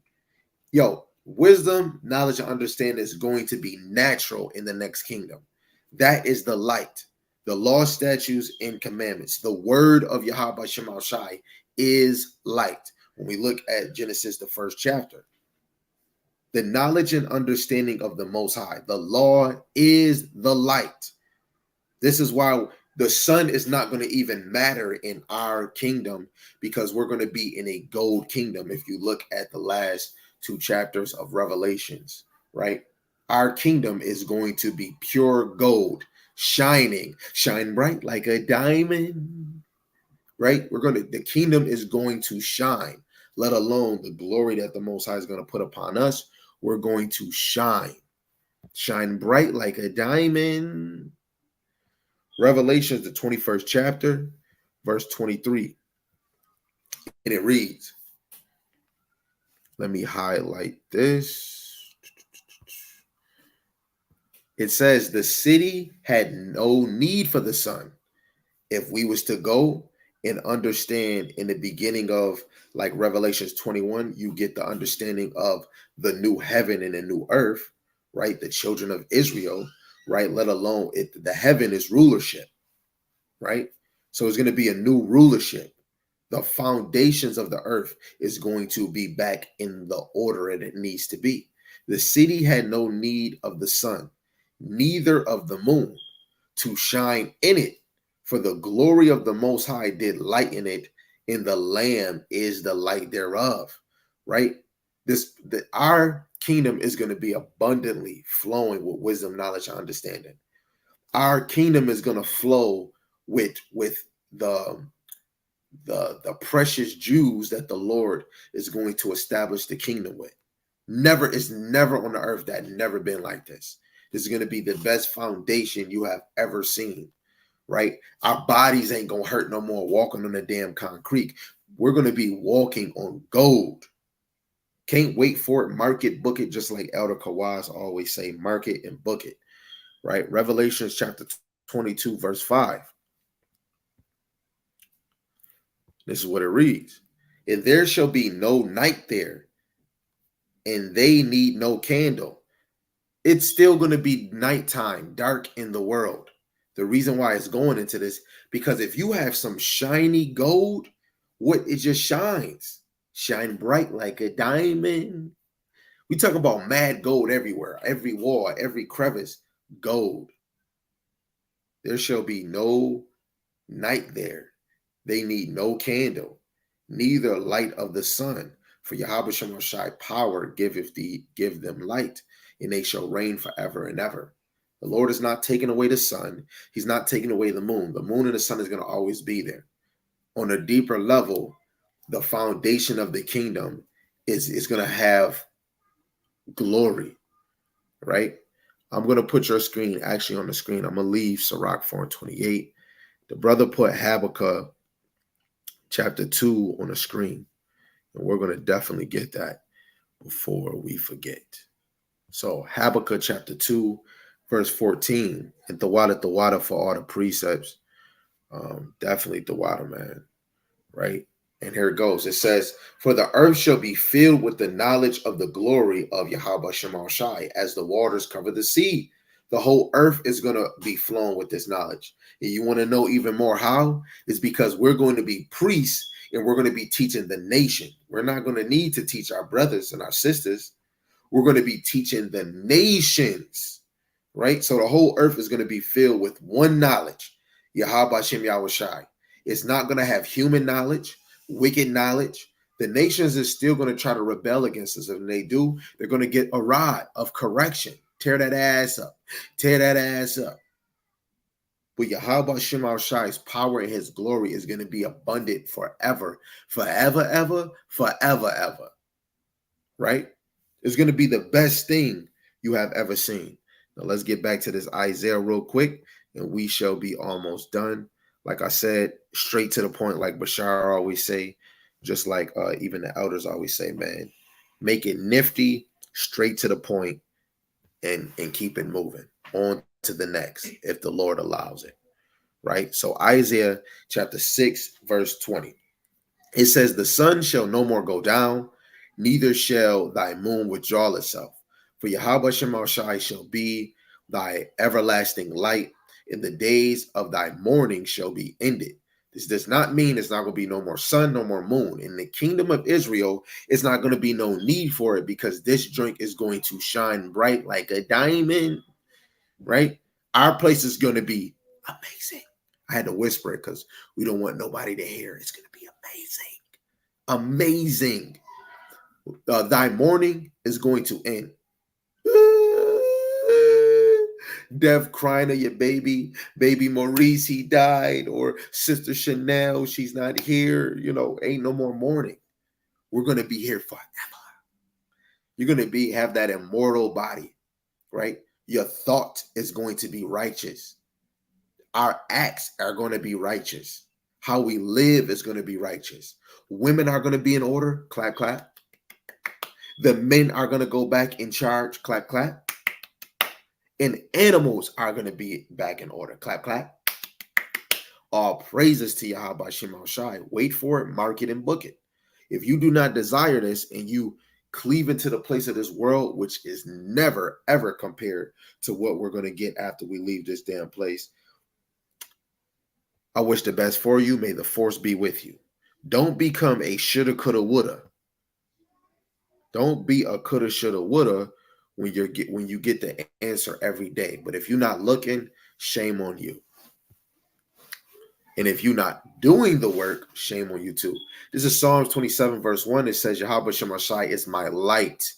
C: Yo, wisdom, knowledge, and understanding is going to be natural in the next kingdom. That is the light. The law, statutes, and commandments. The word of Yahweh Shema Shai is light. When we look at Genesis, the first chapter, the knowledge and understanding of the Most High, the law is the light. This is why the sun is not going to even matter in our kingdom, because we're going to be in a gold kingdom. If you look at the last 2 chapters of Revelations, right? Our kingdom is going to be pure gold, shine bright like a diamond, right? The kingdom is going to shine, let alone the glory that the Most High is going to put upon us. We're going to shine bright like a diamond. Revelations, the 21st chapter, verse 23. And it reads, let me highlight this. It says, the city had no need for the sun. If we was to go and understand in the beginning of like Revelations 21, you get the understanding of the new heaven and the new earth, right? The children of Israel, right? Let alone the heaven is rulership, right? So it's going to be a new rulership. The foundations of the earth is going to be back in the order that it needs to be. The city had no need of the sun, neither of the moon, to shine in it. For the glory of the Most High did lighten it, and the Lamb is the light thereof, right? Our kingdom is going to be abundantly flowing with wisdom, knowledge, and understanding. Our kingdom is going to flow with the precious Jews that the Lord is going to establish the kingdom with. It's never on the earth that never been like this. This is going to be the best foundation you have ever seen, right? Our bodies ain't going to hurt no more walking on the damn concrete. We're going to be walking on gold. Can't wait for it. Mark it, book it, just like Elder Kawaz always say, mark it and book it, right? Revelations chapter 22, verse 5. This is what it reads. And there shall be no night there, and they need no candle. It's still going to be nighttime, dark in the world. The reason why it's going into this, because if you have some shiny gold, what it just shines, shine bright like a diamond. We talk about mad gold everywhere, every wall, every crevice, gold. There shall be no night there. They need no candle, neither light of the sun. For Yahweh Shemashai power give them light, and they shall reign forever and ever. The Lord is not taking away the sun. He's not taking away the moon. The moon and the sun is going to always be there. On a deeper level, the foundation of the kingdom is going to have glory, right? I'm going to put your screen actually on the screen. I'm going to leave Sirach 4:28. The brother put Habakkuk chapter 2 on the screen. And we're going to definitely get that before we forget. So Habakkuk chapter 2, verse 14. And the water for all the precepts. Definitely the water, man. Right? And here it goes. It says, for the earth shall be filled with the knowledge of the glory of Yahweh Shemashai, as the waters cover the sea. The whole earth is going to be flowing with this knowledge. And you want to know even more how? It's because we're going to be priests and we're going to be teaching the nation. We're not going to need to teach our brothers and our sisters. We're going to be teaching the nations, right? So the whole earth is going to be filled with one knowledge, Yahweh Shem Yahushai. It's not going to have human knowledge, wicked knowledge. The nations is still going to try to rebel against us. And when they do, they're going to get a rod of correction. Tear that ass up. Tear that ass up. But Yahweh Shem Shai's power and his glory is going to be abundant forever. Forever, ever, forever, ever. Right? It's going to be the best thing you have ever seen. Now let's get back to this Isaiah real quick, and we shall be almost done. Like I said, straight to the point, like Bashar always say, just like even the elders always say, man, make it nifty, straight to the point, and keep it moving on to the next, if the Lord allows it, right? So Isaiah chapter 6, verse 20, it says, the sun shall no more go down, neither shall thy moon withdraw itself. For Yahweh Shemashai shall be thy everlasting light, and the days of thy mourning shall be ended. This does not mean it's not going to be no more sun, no more moon. In the kingdom of Israel, it's not going to be no need for it, because this drink is going to shine bright like a diamond, right? Our place is going to be amazing. I had to whisper it because we don't want nobody to hear. It's going to be amazing. Amazing. Thy mourning is going to end. Death crying of your baby Maurice, he died, or Sister Chanel, she's not here. You know, ain't no more mourning. We're going to be here forever. You're going to have that immortal body, right? Your thought is going to be righteous. Our acts are going to be righteous. How we live is going to be righteous. Women are going to be in order. Clap, clap. The men are going to go back in charge. Clap, clap. And animals are going to be back in order. Clap, clap. All praises to Yahweh Shem Shai. Wait for it, mark it, and book it. If you do not desire this and you cleave into the place of this world, which is never, ever compared to what we're going to get after we leave this damn place, I wish the best for you. May the force be with you. Don't become a shoulda, coulda, woulda. Don't be a coulda, shoulda, woulda when you get the answer every day. But if you're not looking, shame on you. And if you're not doing the work, shame on you too. This is Psalms 27, verse 1. It says, Yahweh Shemashai is my light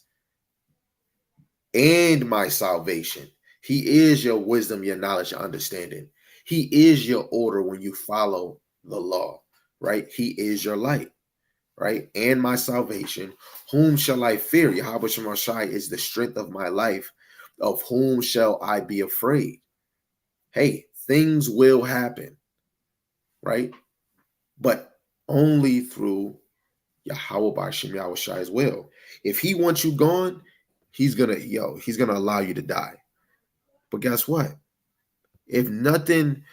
C: and my salvation. He is your wisdom, your knowledge, your understanding. He is your order when you follow the law, right? He is your light, right? And my salvation. Whom shall I fear? Yahweh Shemashai is the strength of my life. Of whom shall I be afraid? Hey, things will happen, right? But only through Yahweh B'Shem Yahushai's will. If he wants you gone, he's gonna allow you to die. But guess what? If nothing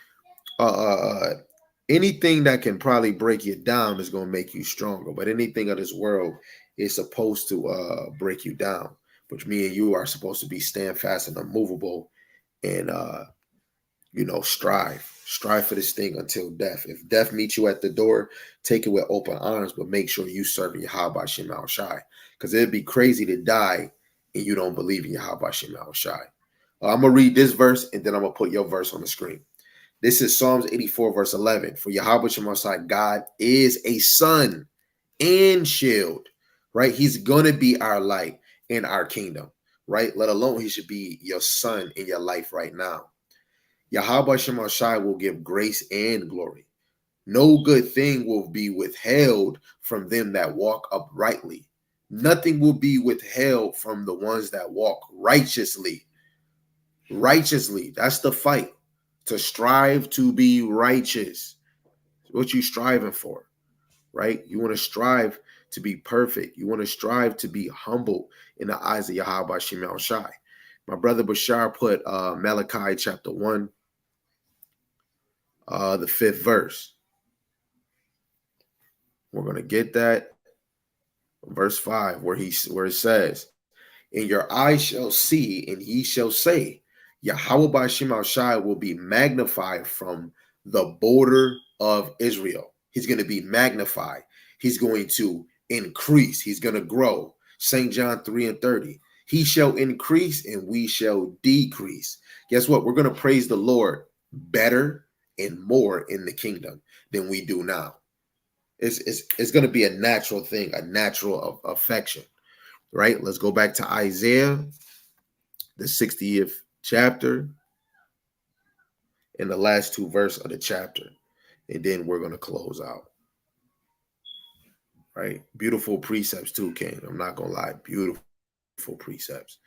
C: Anything that can probably break you down is going to make you stronger. But anything of this world is supposed to break you down. Which me and you are supposed to be stand fast and unmovable and strive for this thing until death. If death meets you at the door, take it with open arms, but make sure you serve Yahweh Shem Al Shai, because it'd be crazy to die and you don't believe in Yahweh Shem Al Shai. I'm gonna read this verse and then I'm gonna put your verse on the screen. This is Psalms 84 verse 11. For Yahweh Shem Al Shai, God is a sun and shield, right? He's gonna be our light in our kingdom, right? Let alone he should be your sun in your life right now. Yahweh Shem Shai will give grace and glory. No good thing will be withheld from them that walk uprightly. Nothing will be withheld from the ones that walk righteously. Righteously, that's the fight. To strive to be righteous. What you striving for, right? You want to strive to be perfect. You want to strive to be humble in the eyes of Yahweh Shem Shai. My brother Bashar put Malachi chapter 1, the 5th verse. We're going to get that. Verse 5, where it says, and your eyes shall see, and ye shall say, Yahweh Shem Shai will be magnified from the border of Israel. He's going to be magnified. He's going to increase. He's going to grow. St. John 3:30. He shall increase and we shall decrease. Guess what? We're going to praise the Lord better and more in the kingdom than we do now. It's going to be a natural thing, a natural affection, right? Let's go back to Isaiah, the 60th chapter, and the last 2 verses of the chapter. And then we're going to close out, right? Beautiful precepts too, King. I'm not going to lie. Beautiful precepts.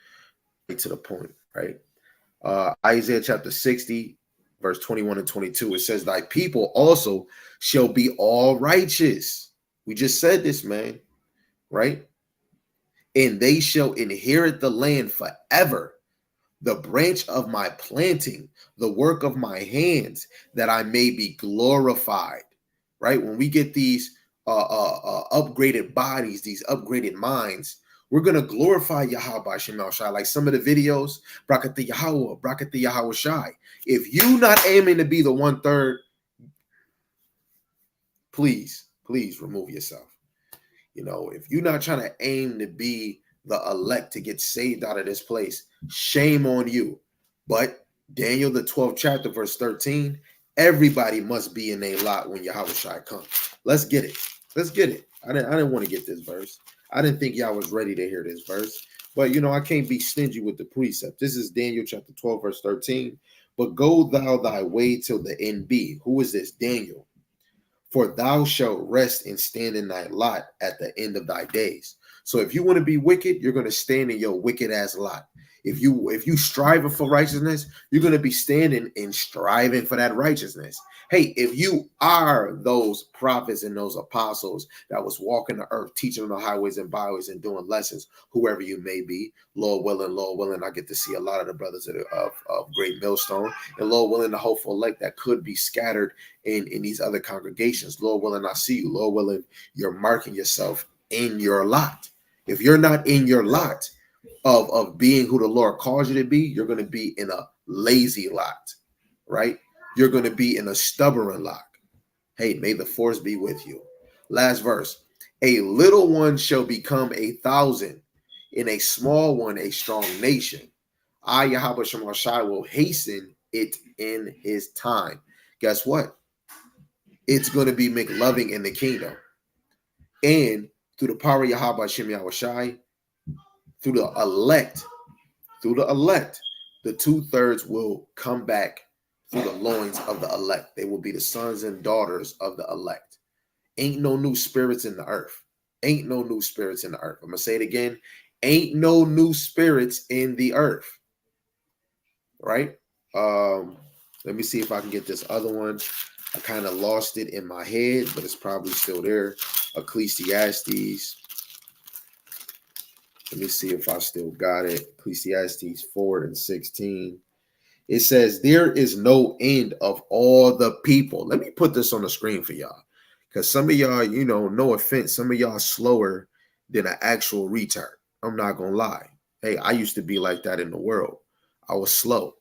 C: Right to the point, right? Isaiah chapter 60, verse 21 and 22, it says, thy people also shall be all righteous. We just said this, man, right? And they shall inherit the land forever, the branch of my planting, the work of my hands, that I may be glorified, right? When we get these upgraded bodies, these upgraded minds, we're going to glorify Yahweh Shem Shai. Like some of the videos, Brakatha Yahweh, Brakatha Yahweh Shai. If you not aiming to be the 1/3, please remove yourself. If you're not trying to aim to be the elect to get saved out of this place, shame on you. But Daniel, the 12th chapter, verse 13, everybody must be in their lot when Yahweh Shai comes. Let's get it. Let's get it. I didn't want to get this verse. I didn't think y'all was ready to hear this verse. But, I can't be stingy with the precept. This is Daniel chapter 12, verse 13. But go thou thy way till the end be. Who is this? Daniel. For thou shalt rest and stand in thy lot at the end of thy days. So if you want to be wicked, you're going to stand in your wicked ass lot. If you striving for righteousness, you're going to be standing and striving for that righteousness. Hey, if you are those prophets and those apostles that was walking the earth, teaching on the highways and byways and doing lessons, whoever you may be, Lord willing, I get to see a lot of the brothers of Great Millstone, and Lord willing, the hopeful elect that could be scattered in these other congregations. Lord willing, I see you. Lord willing, you're marking yourself in your lot. If you're not in your lot of being who the Lord calls you to be, you're going to be in a lazy lot, right? You're going to be in a stubborn lot. Hey, may the force be with you. Last verse. A little one shall become 1,000, and a small one a strong nation. I, Yahweh Shem Shai, will hasten it in his time. Guess what? It's going to be McLoving in the kingdom. And through the power of Yahweh Shem Shai, through the elect, the 2/3 will come back through the loins of the elect. They will be the sons and daughters of the elect. Ain't no new spirits in the earth. Ain't no new spirits in the earth. I'm going to say it again. Ain't no new spirits in the earth. Right? Let me see if I can get this other one. I kind of lost it in my head, but it's probably still there. Ecclesiastes. Let me see if I still got it. Ecclesiastes 4 and 16. It says, there is no end of all the people. Let me put this on the screen for y'all. Because some of y'all, no offense, some of y'all slower than an actual retard. I'm not going to lie. Hey, I used to be like that in the world. I was slow.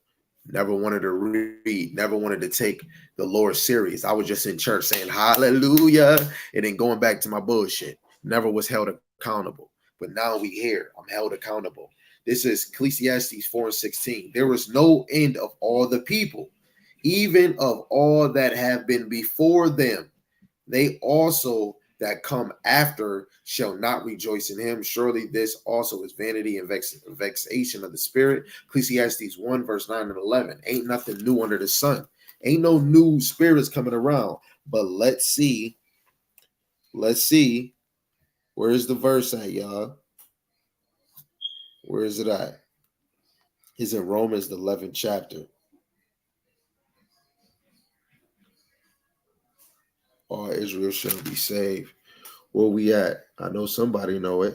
C: Never wanted to read. Never wanted to take the Lord serious. I was just in church saying hallelujah and then going back to my bullshit. Never was held accountable. But now we here. I'm held accountable. This is Ecclesiastes 4:16. There is no end of all the people, even of all that have been before them. They also that come after shall not rejoice in him. Surely this also is vanity and vexation of the spirit. Ecclesiastes 1, verse 9 and 11. Ain't nothing new under the sun. Ain't no new spirits coming around. But let's see. Let's see. Where's the verse at, y'all? Where is it at? It's in Romans, the 11th chapter. All Israel shall be saved. Where we at? I know somebody know it.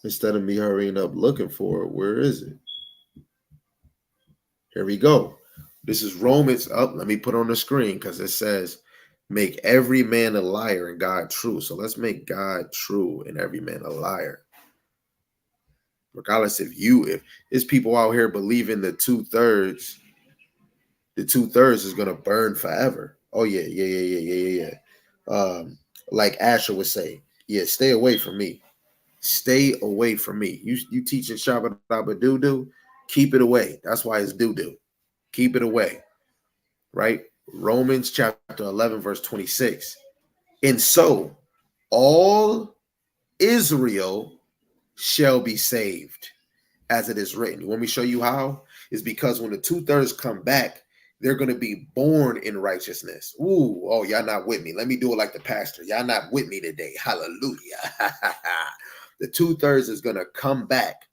C: Instead of me hurrying up looking for it, where is it? Here we go. This is Romans. Let me put on the screen because it says, make every man a liar and God true. So let's make God true and every man a liar. Regardless if there's people out here believing the 2/3 is going to burn forever. Oh, yeah. Like Asher would say, yeah, stay away from me. Stay away from me. You teaching Shabbat doo-doo, keep it away. That's why it's doo-doo. Keep it away. Right? Romans chapter 11, verse 26. And so all Israel shall be saved, as it is written. You want me to show you how? It's because when the 2/3 come back, they're going to be born in righteousness. Ooh, oh, y'all not with me. Let me do it like the pastor. Y'all not with me today. Hallelujah. The 2/3 is going to come back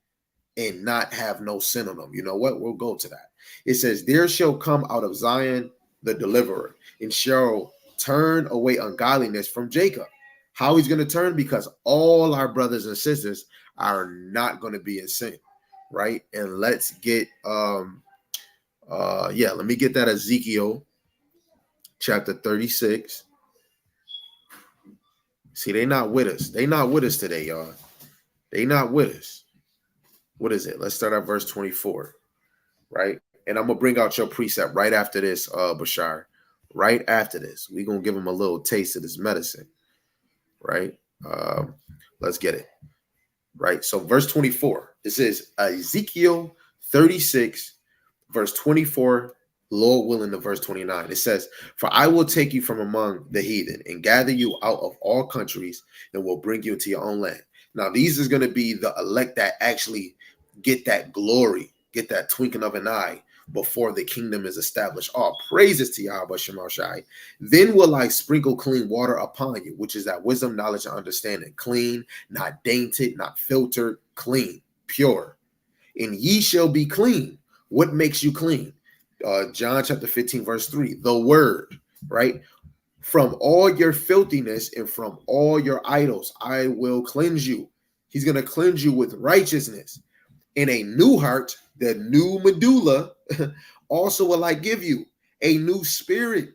C: and not have no sin on them. You know what? We'll go to that. It says, there shall come out of Zion the deliverer, and shall turn away ungodliness from Jacob. How he's going to turn? Because all our brothers and sisters are not going to be in sin, right? And let's get let me get that Ezekiel chapter 36. See, they not with us. They not with us today, y'all. They not with us. What is it? Let's start at verse 24, right? And I'm going to bring out your precept right after this, Bashar. Right after this. We're going to give him a little taste of this medicine, right? Let's get it. Right? So verse 24, this is Ezekiel 36, verse 24, Lord willing, to verse 29. It says, for I will take you from among the heathen and gather you out of all countries and will bring you into your own land. Now, these is going to be the elect that actually get that glory, get that twinkling of an eye before the kingdom is established. All praises to Yahweh Shema Shai. Then will I sprinkle clean water upon you, which is that wisdom, knowledge, and understanding. Clean, not dainted, not filtered, clean, pure. And ye shall be clean. What makes you clean? John chapter 15, verse 3, the word, right? From all your filthiness and from all your idols, I will cleanse you. He's going to cleanse you with righteousness. In a new heart, the new medulla, also will I give you. A new spirit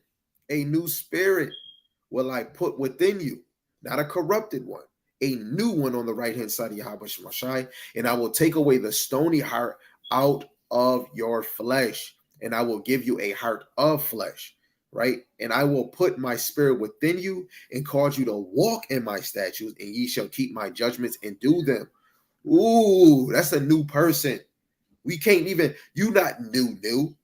C: will I put within you, not a corrupted one, a new one on the right hand side of Yahweh Shemashai, and I will take away the stony heart out of your flesh, and I will give you a heart of flesh, right? And I will put my spirit within you and cause you to walk in my statutes, and ye shall keep my judgments and do them. Ooh, that's a new person. We can't even, you not new.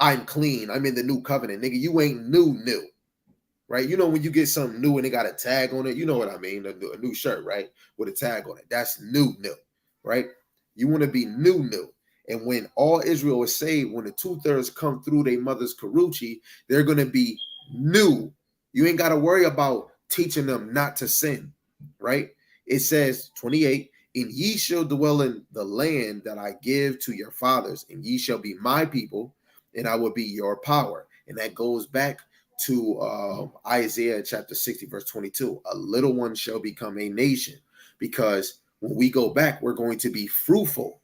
C: I'm clean. I'm in the new covenant, nigga. You ain't new, right? You know when you get something new and they got a tag on it, you know what I mean? A new shirt, right? With a tag on it. That's new, right? You want to be new. And when all Israel is saved, when the 2/3 come through their mother's Karuchi, they're going to be new. You ain't got to worry about teaching them not to sin, right? It says, 28, and ye shall dwell in the land that I give to your fathers, and ye shall be my people, and I will be your power. And that goes back to Isaiah chapter 60, verse 22. A little one shall become a nation, because when we go back, we're going to be fruitful.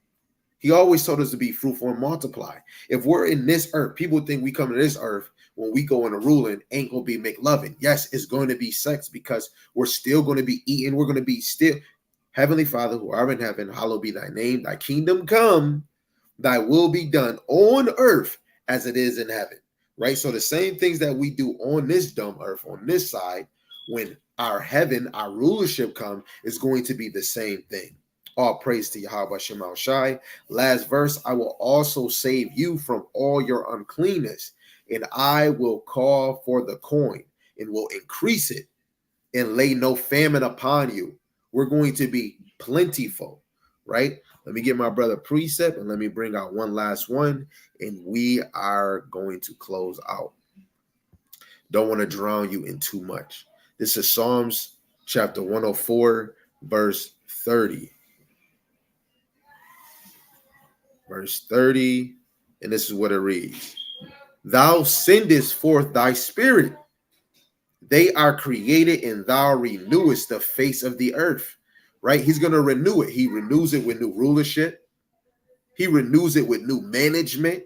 C: He always told us to be fruitful and multiply. If we're in this earth, people think we come to this earth when we go into ruling ain't going to be make loving. Yes, it's going to be sex because we're still going to be eating. We're going to be still. Heavenly Father, who art in heaven, hallowed be thy name. Thy kingdom come, thy will be done on earth as it is in heaven. Right? So the same things that we do on this dumb earth, on this side, when our heaven, our rulership come, is going to be the same thing. All praise to Yahweh Shem Shai. Last verse, I will also save you from all your uncleanness, and I will call for the coin and will increase it and lay no famine upon you. We're going to be plentiful, right? Let me get my brother Precept and let me bring out one last one, and we are going to close out. Don't want to drown you in too much. This is Psalms chapter 104, verse 30. Verse 30, and this is what it reads. Thou sendest forth thy spirit. They are created, and thou renewest the face of the earth. Right? He's going to renew it. He renews it with new rulership. He renews it with new management.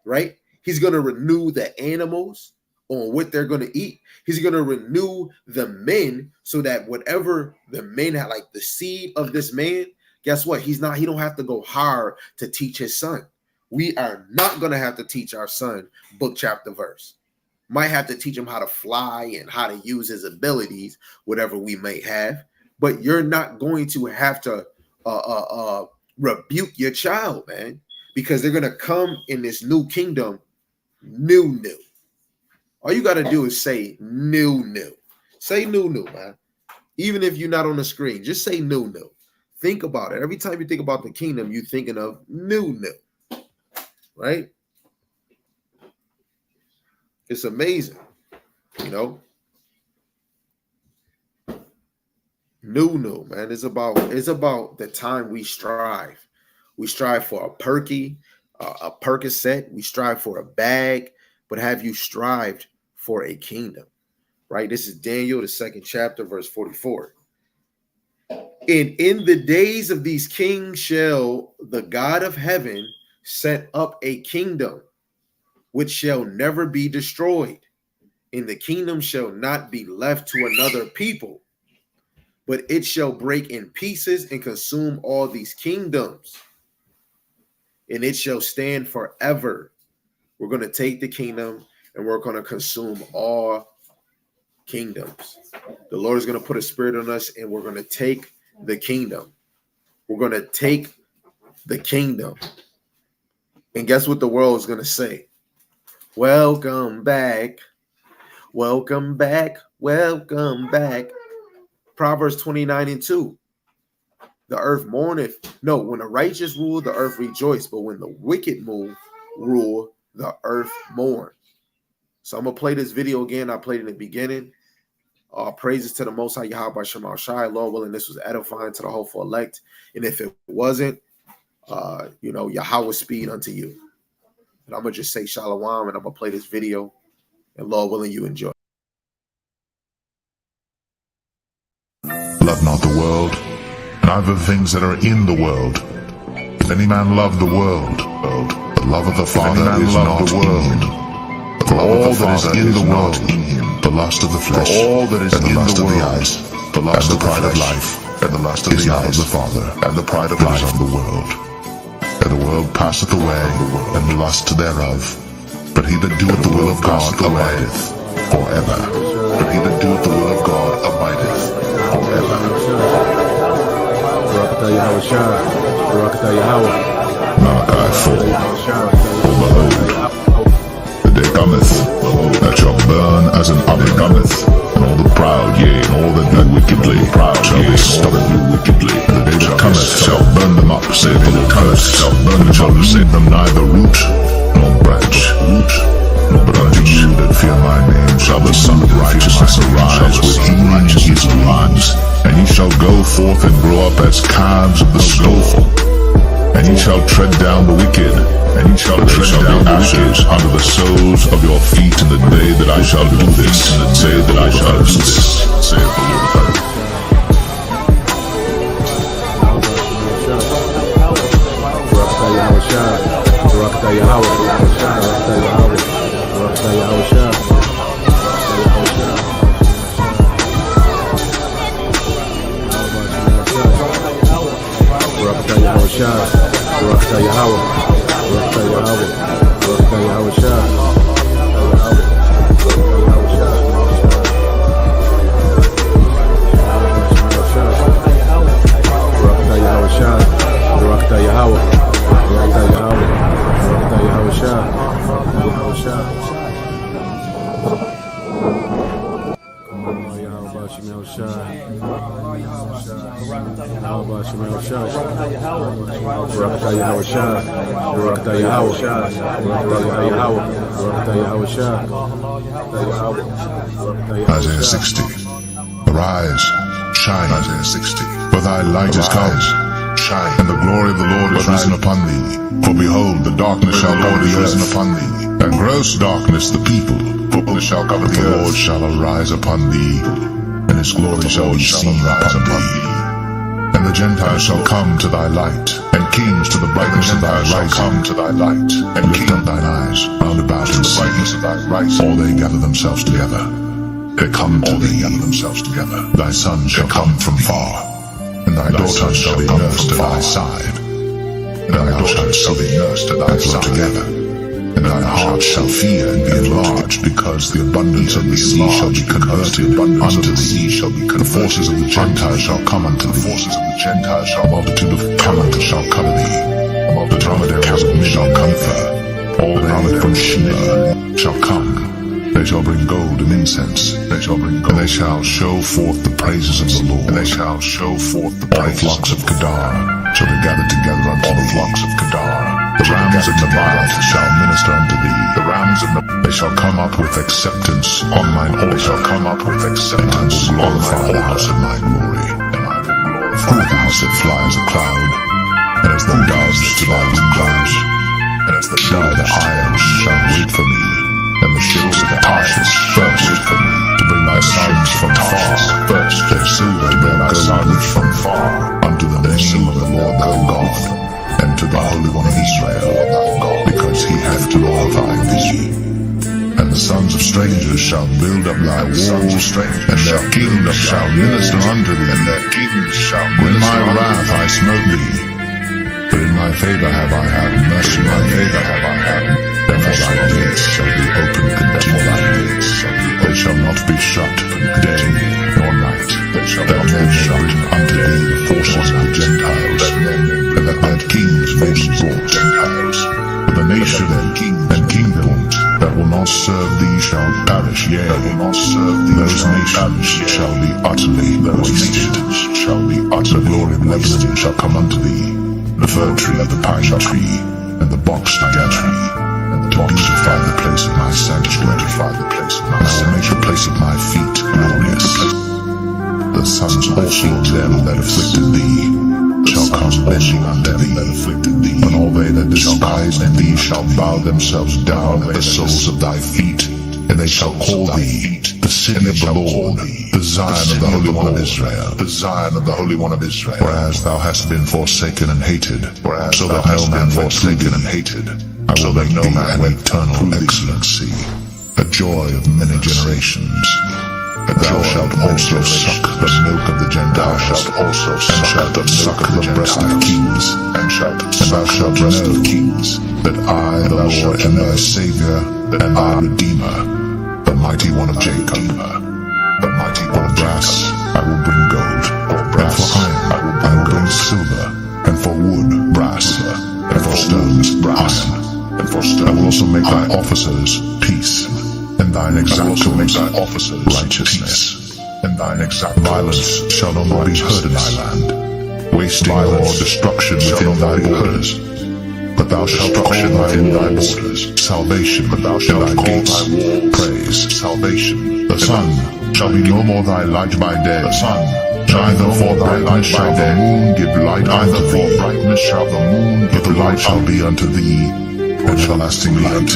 C: Right? He's going to renew the animals on what they're going to eat. He's going to renew the men so that whatever the men have, like the seed of this man, guess what? He don't have to go hard to teach his son. We are not going to have to teach our son book, chapter, verse. Might have to teach him how to fly and how to use his abilities, whatever we may have. But you're not going to have to rebuke your child, man, because they're going to come in this new kingdom, new. All you got to do is say new. Say new, man. Even if you're not on the screen, just say new. Think about it. Every time you think about the kingdom, you're thinking of new, right? It's amazing, you know. New, man. It's about the time we strive. We strive for a perky, a Percocet. We strive for a bag, but have you strived for a kingdom? Right? This is Daniel, the 2nd chapter, verse 44. And in the days of these kings shall the God of heaven set up a kingdom which shall never be destroyed, and the kingdom shall not be left to another people, but it shall break in pieces and consume all these kingdoms, and it shall stand forever. We're going to take the kingdom and we're going to consume all kingdoms. The Lord is going to put a spirit on us, and we're going to take the kingdom. We're going to take the kingdom. And guess what the world is going to say? Welcome back. Welcome back. Welcome back. Proverbs 29:2. The earth mourneth. No, when the righteous rule, the earth rejoice. But when the wicked rule, the earth mourn. So I'm going to play this video again. I played in the beginning. Praises to the Most High Yahweh Shem Shai. Lord willing, this was edifying to the hopeful elect. And if it wasn't, Yahweh speed unto you. And I'm going to just say shalom, and I'm going to play this video. And Lord willing, you enjoy.
A: Love not the world, neither the things that are in the world. If any man love the world, the love of the Father is not in him. For all that is in the world, the lust of the flesh, all that is in the world, the lust of the pride of life, and the lust of the eyes of the Father, and the pride of life of the world. And the world passeth away, and the lust thereof. But he that doeth the will of God abideth forever. But he that doeth the will of God abideth forever. Malachi 4. Behold, the day cometh, that shall burn as an oven cometh, and all the proud, yea, and all that do wickedly, shall be stubborn wickedly. The day that cometh shall burn them up, saith the Lord. Shall burn them, shall leave them neither root nor branch. But unto you that fear my name shall the Son of Righteousness arise with healing in his wings, and he shall go forth and grow up as calves of the stall. And he shall tread down the wicked, and he shall tread down the ashes under the soles of your feet in the day that I shall do this, in the day that I shall do this, saith the Lord. Isaiah 60. Arise, shine, Isaiah 60. For thy light is come, shine, and the glory of the Lord is risen upon thee. For behold, the darkness shall cover the earth upon thee, and gross darkness the people. For shall cover the Lord shall arise upon thee, and his glory shall be seen upon thee. And the Gentiles shall come to thy light, and kings to the brightness of thy rising. Come to thy light, and lift up thine eyes round about in the brightness of thy rising. All they gather themselves together. They come to thee, gather themselves together. Thy sons shall come from far, and thy daughters shall be nursed at thy side. And thou shalt see thee nursed at thy side together. And thine heart shall fear and be enlarged, because the abundance of the sea shall be converted unto thee. The forces of the Gentiles shall come unto thee. A multitude of camels shall cover thee. The dromedaries of men shall confer. All they from Sheba shall come. They shall bring gold and incense. And they shall show forth the praises of the Lord. All the flocks of Kedar shall be gathered together unto thee. The rams of Nebaioth shall minister unto thee. They shall come up with acceptance on mine altar. And I will glorify the house of my glory. Who thou that flies a cloud, and as the doves to thy windows, and as the iron shall wait for me, and the ships of the Tarshish first wait for me, to bring thy sons from far, their silver and their gold from far, unto the name of the Lord thy God, and to the Holy One of Israel, because he hath glorified thee. And the sons of strangers shall build up thy walls, and their kingdoms shall minister unto thee. In my wrath I smote thee, but in my favor have I had mercy. Therefore thy gates shall be open continually. They shall not be shut day nor night. That men may bring unto thee the forces of the Gentiles, and that their kings may be brought. For the nation and kingdom that will not serve thee shall perish, yea, those nations shall be utterly wasted. The glory of Lebanon shall come unto thee, the fir tree, the pine tree, and the box tree, to beautify the place of my sanctuary. And I will make the place of my feet glorious. The sons also of them that afflicted thee shall come bending unto thee, and all they that despise thee shall bow themselves down at the soles of thy feet, and they shall call thee the city of the Lord, the Zion of the Holy One of Israel. Whereas thou hast been forsaken and hated, so that no man forsaken and hated, I will make thee an eternal excellency, a joy of many generations. Thou shalt also suck the milk of the Gentiles, and shalt suck the breast of kings, and thou shalt know that I, the Lord, am thy Savior and thy Redeemer, the mighty one of Jacob. For brass I will bring gold, and for iron I will bring silver, and for wood brass, and for stones iron. I will also make thy officers peace, and thine exactions righteousness, and thine exact violence shall no more be heard in thy land, wasting or destruction within thy borders. But thou shalt call thy borders salvation, and thy gates praise. The sun shall be no more thy light by day, neither for thy light shall the moon give light unto thee, but the light shall be unto thee, and everlasting light.